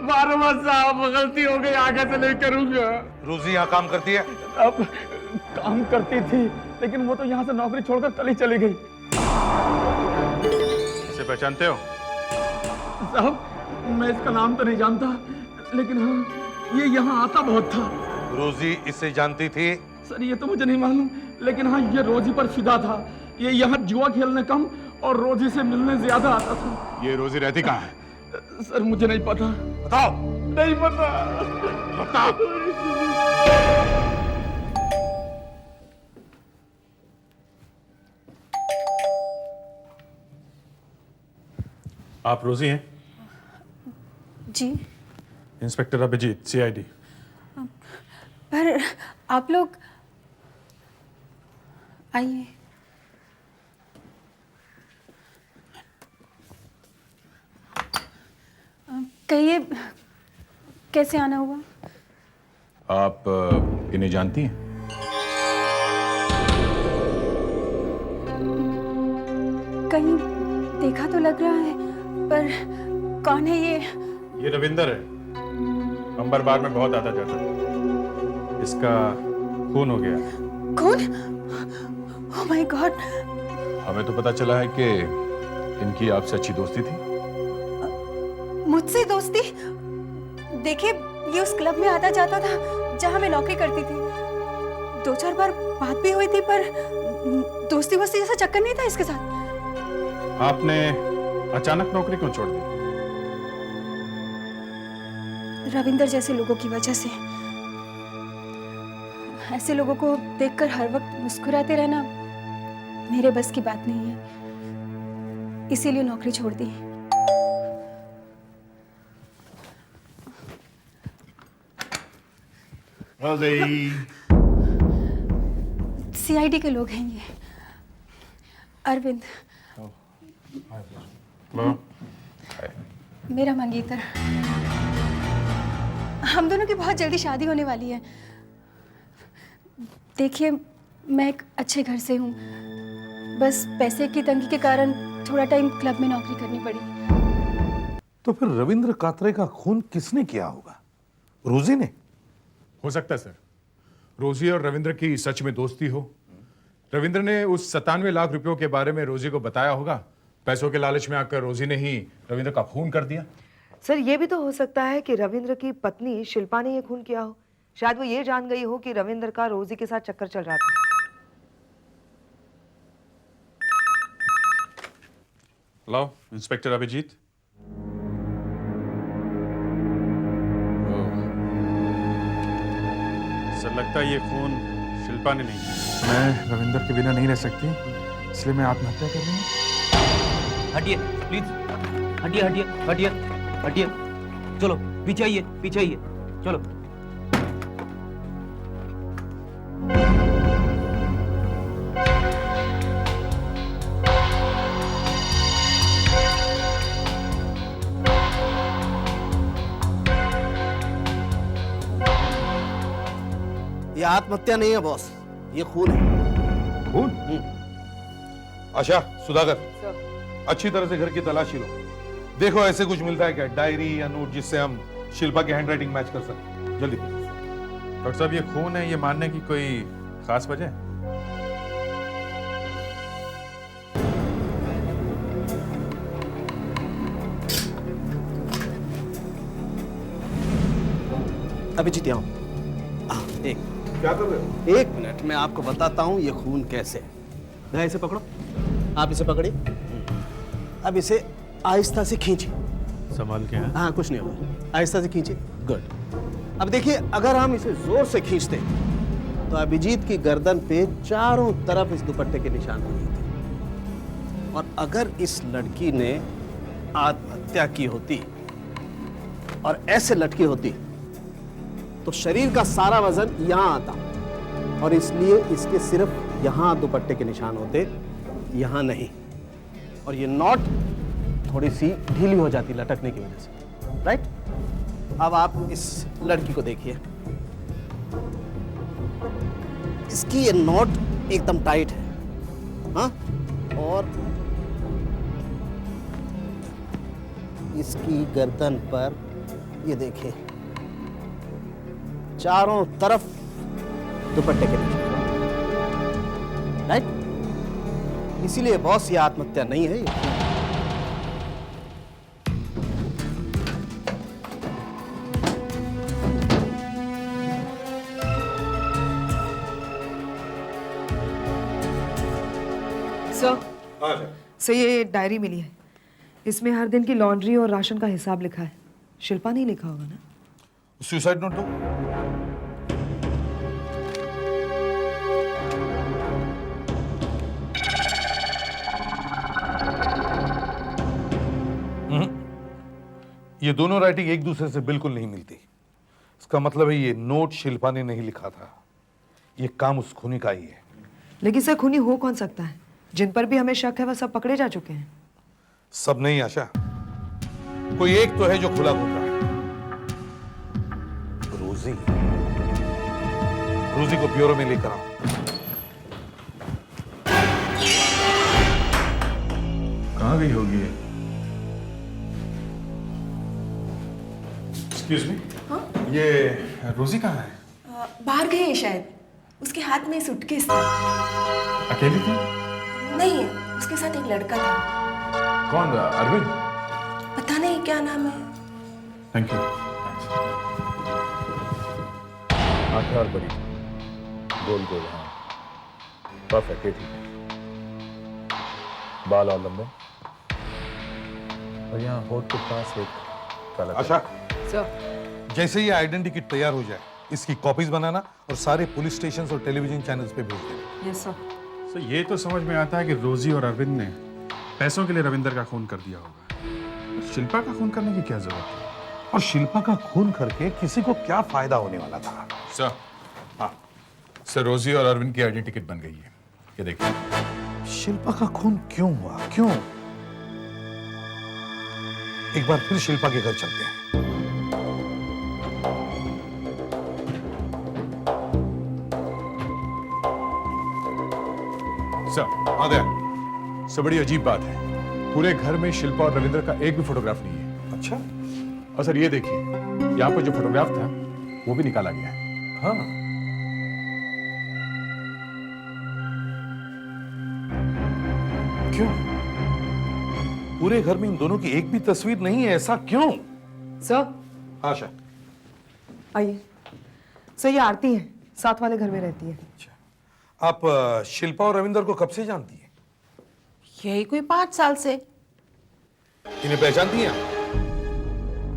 मारो मत साहब, गलती हो गई, आगे से नहीं करूंगा। रोजी यहाँ काम करती है? अब काम करती थी, लेकिन वो तो यहाँ से नौकरी छोड़कर कल ही चली गई। इसे पहचानते हो? साहब, मैं इसका नाम तो नहीं जानता, लेकिन हाँ, ये यहाँ आता बहुत था। रोजी इसे जानती थी? सर, ये तो मुझे नहीं मालूम, लेकिन हाँ, ये रोजी पर फिदा था। ये यहाँ जुआ खेलने कम और रोजी से मिलने ज्यादा आता था। ये रोजी रहती कहाँ है? सर मुझे नहीं पता। बताओ। नहीं पता। बताओ। आप रोजी हैं? जी। Inspector Abhijeet, CID. पर आप लोग आइए। कहिए कैसे आना हुआ? आप इन्हें जानती हैं? कहीं देखा तो लग रहा है, पर कौन है ये? ये रविंदर है, अंबर बार में बहुत आता जाता है। इसका खून हो गया। कौन? Oh my God. हमें तो पता चला है कि इनकी आपसे अच्छी दोस्ती थी। मुझसे दोस्ती? देखिए ये उस क्लब में आता जाता था जहां मैं नौकरी करती थी। 2-4 बार बात भी हुई थी, पर दोस्ती वोस्ती जैसा चक्कर नहीं था इसके साथ। आपने अचानक नौकरी क्यों छोड़ दी? रविंदर जैसे लोगों की वजह से। ऐसे लोगों को देखकर हर वक्त मुस्कुराते रहना मेरे बस की बात नहीं है, इसीलिए नौकरी छोड़ दी। सीआईडी के लोग हैं ये। अरविंद। मेरा मंगेतर। हम दोनों की बहुत जल्दी शादी होने वाली है। देखिए मैं एक अच्छे घर से हूँ, बस पैसे की तंगी के कारण थोड़ा टाइम क्लब में नौकरी करनी पड़ी। तो फिर रविंद्र कात्रे का खून किसने किया होगा? रोजी ने? हो सकता है सर, रोजी और रविंद्र की सच में दोस्ती हो। रविंद्र ने उस 97 लाख रुपयों के बारे में रोजी को बताया होगा। पैसों के लालच में आकर रोजी ने ही रविंद्र का खून कर दिया। सर ये भी तो हो सकता है कि रविंद्र की पत्नी शिल्पा ने ये खून किया हो। शायद वो ये जान गई हो कि रविंद्र का रोजी के साथ चक्कर चल रहा था। Hello, inspector Abhijit. सर लगता है ये खून शिल्पा ने नहीं किया। मैं रविंदर के बिना नहीं रह सकती, इसलिए मैं आत्महत्या कर रही हूँ। हटिए प्लीज, हटिए हटिए हटिए हटिए। चलो पीछे आइए, पीछे आइए, चलो। ये आत्महत्या नहीं है बॉस, ये खून है। खून? आशा, सुधाकर, अच्छी तरह से घर की तलाशी लो। देखो ऐसे कुछ मिलता है क्या, डायरी या नोट, जिससे हम शिल्पा की हैंडराइटिंग मैच कर सकें। जल्दी। डॉक्टर साहब ये खून है, ये मानने की कोई खास वजह है? अभिजीत आओ। एक क्या कर रहे हो? 1 मिनट में आपको बताता हूँ ये खून कैसे है। भैया इसे पकड़ो, आप इसे पकड़िए। अब इसे आहिस्ता से खींचिए। संभाल के। हाँ कुछ नहीं होगा, आहिस्ता से खींचिए। गुड। अब देखिए अगर हम इसे जोर से खींचते तो अभिजीत की गर्दन पे चारों तरफ इस दुपट्टे के निशान बने थे। और अगर इस लड़की ने आत्महत्या की होती और ऐसे लटकी होती तो शरीर का सारा वजन यहां आता, और इसलिए इसके सिर्फ यहां दुपट्टे के निशान होते, यहां नहीं। और ये नॉट थोड़ी सी ढीली हो जाती लटकने की वजह से। राइट? अब आप इस लड़की को देखिए, इसकी ये नॉट एकदम टाइट है, हाँ? और इसकी गर्दन पर ये देखिए चारों तरफ दुपट्टे के निशान। राइट? इसीलिए बॉस ये आत्महत्या नहीं है, ये सर ये डायरी मिली है, इसमें हर दिन की लॉन्ड्री और राशन का हिसाब लिखा है। शिल्पा नहीं लिखा होगा ना? सुसाइड नोट दो। ये दोनों राइटिंग एक दूसरे से बिल्कुल नहीं मिलती। इसका मतलब है ये नोट शिल्पा ने नहीं लिखा था, ये काम उस खूनी का ही है। लेकिन सर खूनी हो कौन सकता है? जिन पर भी हमें शक है वह सब पकड़े जा चुके हैं। सब नहीं आशा, कोई एक तो है जो खुला घूम रहा है। रोजी, रोजी को ब्यूरो में लेकर आओ। कहाँ गई होगी ये? एक्सक्यूज मी, ये रोजी कहाँ है? बाहर गए हैं शायद। उसके हाथ में सूटकेस था। अकेली थी? नहीं, उसके साथ एक लड़का था। कौन? अरविंद? पता नहीं क्या नाम है। Thank you. आंखें और बड़ी, गोल गोल, हाँ परफेक्ट, ये ठीक है। बाल और लंबे, और यहाँ होठ के पास एक काला। आशा, सर जैसे ये आइडेंटिटी किट तैयार हो जाए, इसकी कॉपीज बनाना और सारे पुलिस स्टेशन और टेलीविजन चैनल्स पे भेज देना। Yes sir. सर ये तो समझ में आता है कि रोजी और अरविंद ने पैसों के लिए रविंदर का खून कर दिया होगा। शिल्पा का खून करने की क्या जरूरत है? और शिल्पा का खून करके किसी को क्या फायदा होने वाला था? सर, हाँ सर, रोजी और अरविंद की आइडेंटिटी किट बन गई है, ये देखिए। शिल्पा का खून क्यों हुआ? क्यों? एक बार फिर शिल्पा के घर चलते हैं। सर, हाँ दया, सर बड़ी अजीब बात है, पूरे घर में शिल्पा और रविंद्र का एक भी फोटोग्राफ नहीं है। अच्छा? और सर ये देखिए, यहाँ पर जो फोटोग्राफ था वो भी निकाला गया है। हाँ। क्यों? पूरे घर में इन दोनों की एक भी तस्वीर नहीं है, ऐसा क्यों? सर। आशा, आइए। सर ये आरती है, साथ वाले घर में रहती है। आप शिल्पा और रविंदर को कब से जानती हैं? यही कोई 5 साल से। इन्हें पहचानती हैं आप?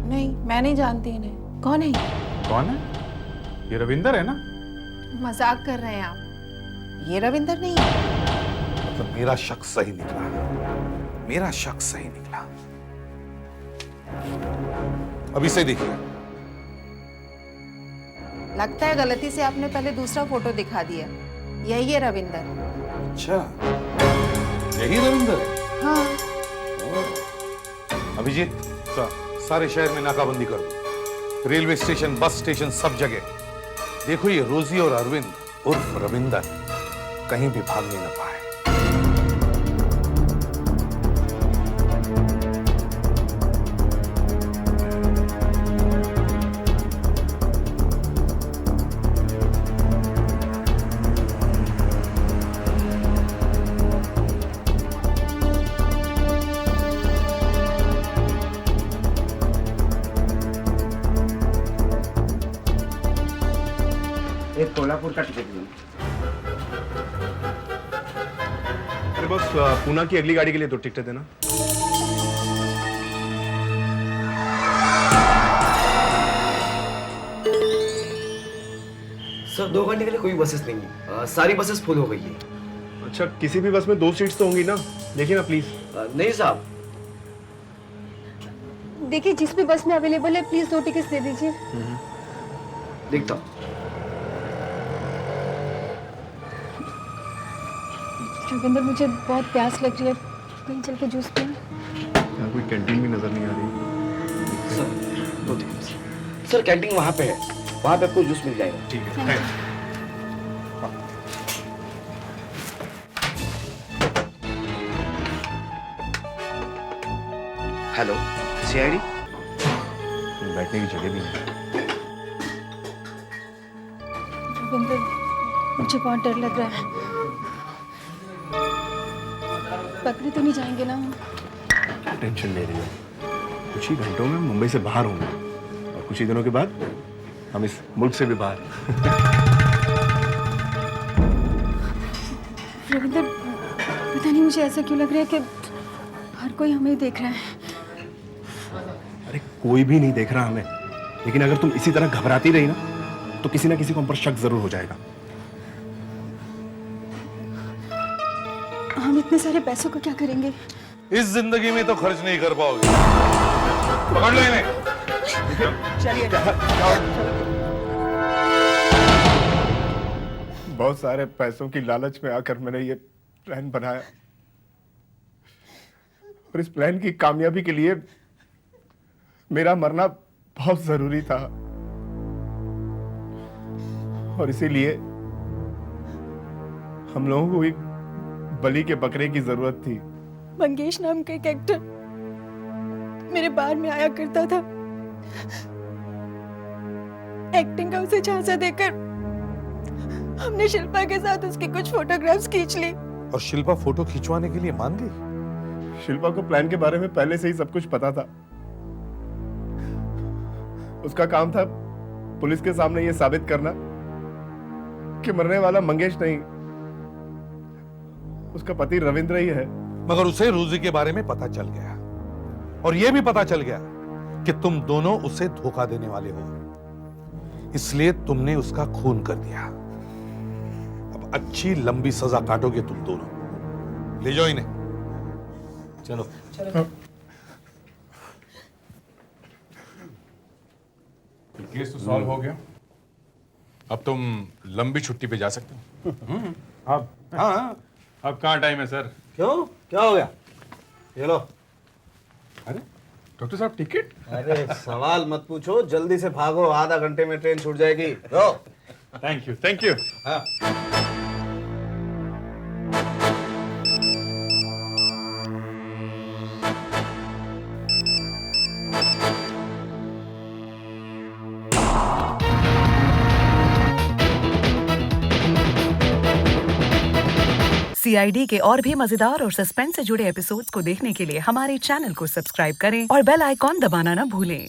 नहीं, मैं नहीं जानती इन्हें। कौन है ये? कौन है? ये रविंदर है ना? मजाक कर रहे हैं आप? ये रविंदर नहीं है। मतलब मेरा शक सही निकला, मेरा शक सही निकला। अब इसे देखिए। लगता है गलती से आपने पहले दूसरा फोटो दिखा दिया। यही है रविंदर। अच्छा, यही रविंदर है? हाँ। अभिजीत, सारे शहर में नाकाबंदी कर दो, रेलवे स्टेशन, बस स्टेशन, सब जगह। देखो ये रोजी और अरविंद उर्फ रविंदर कहीं भी भागने न पाए। एक कोल्हापुर का टिकट दो। अरे बस पूना की अगली गाड़ी के लिए 2 टिकटें देना। सर 2 घंटे के लिए कोई बसेस नहीं है, सारी बसेस फुल हो गई है। अच्छा, किसी भी बस में 2 सीट्स तो होंगी ना? देखिए ना प्लीज। नहीं साहब। देखिए जिस भी बस में अवेलेबल है प्लीज 2 टिकट्स दे दीजिए। देखता हूँ। रविंदर मुझे बहुत प्यास लग रही है, कहीं चल के जूस पिए। यहाँ कोई कैंटीन भी नजर नहीं आ रही। Sir 2 tickets. सर कैंटीन वहाँ पे है, वहाँ पे आपको जूस मिल जाएगा। ठीक है। Hello, CID? बैठने की जगह भी नहीं। रविंदर मुझे बहुत डर लग रहा है, पकड़े तो नहीं जाएंगे ना हम? टेंशन ले रही हो? कुछ ही घंटों में मुंबई से बाहर होंगे और कुछ ही दिनों के बाद हम इस मुल्क से भी बाहर। रविंदर पता नहीं मुझे ऐसा क्यों लग रहा है कि हर कोई हमें ही देख रहा है। अरे कोई भी नहीं देख रहा हमें, लेकिन अगर तुम इसी तरह घबराती रही ना तो किसी ना किसी को हम पर शक जरूर हो जाएगा। हम इतने सारे पैसों को क्या करेंगे? इस जिंदगी में तो खर्च नहीं कर पाओगे। पकड़ लो इन्हें। चलिए बहुत सारे पैसों की लालच में आकर मैंने ये प्लान बनाया और इस प्लान की कामयाबी के लिए मेरा मरना बहुत जरूरी था और इसीलिए हम लोगों को एक बलि के बकरे की जरूरत थी। मंगेश नाम का एक एक्टर मेरे बार में आया करता था। एक्टिंग का उसे झांसा देकर हमने शिल्पा के साथ उसकी कुछ फोटोग्राफ्स खींच ली। और शिल्पा फोटो खिंचवाने के लिए मान गई। शिल्पा को प्लान के बारे में पहले से ही सब कुछ पता था। उसका काम था पुलिस के सामने ये साबित करना कि मरने वाला मंगेश नहीं, उसका पति रविंद्र ही है। मगर उसे रोजी के बारे में पता चल गया और यह भी पता चल गया कि तुम दोनों उसे धोखा देने वाले हो, इसलिए तुमने उसका खून कर दिया। अब अच्छी लंबी सजा काटोगे तुम दोनों। ले जाओ इन्हें। चलो केस तो सॉल्व हो गया। अब तुम लंबी छुट्टी पे जा सकते हो। अब हाँ, अब कहाँ टाइम है सर? क्यों, क्या हो गया? ये लो। अरे डॉक्टर साहब टिकट? अरे सवाल मत पूछो, जल्दी से भागो, आधा घंटे में ट्रेन छूट जाएगी। लो। Thank you, thank you. हाँ। CID के और भी मजेदार और सस्पेंस से जुड़े एपिसोड्स को देखने के लिए हमारे चैनल को सब्सक्राइब करें और बेल आइकॉन दबाना ना भूलें।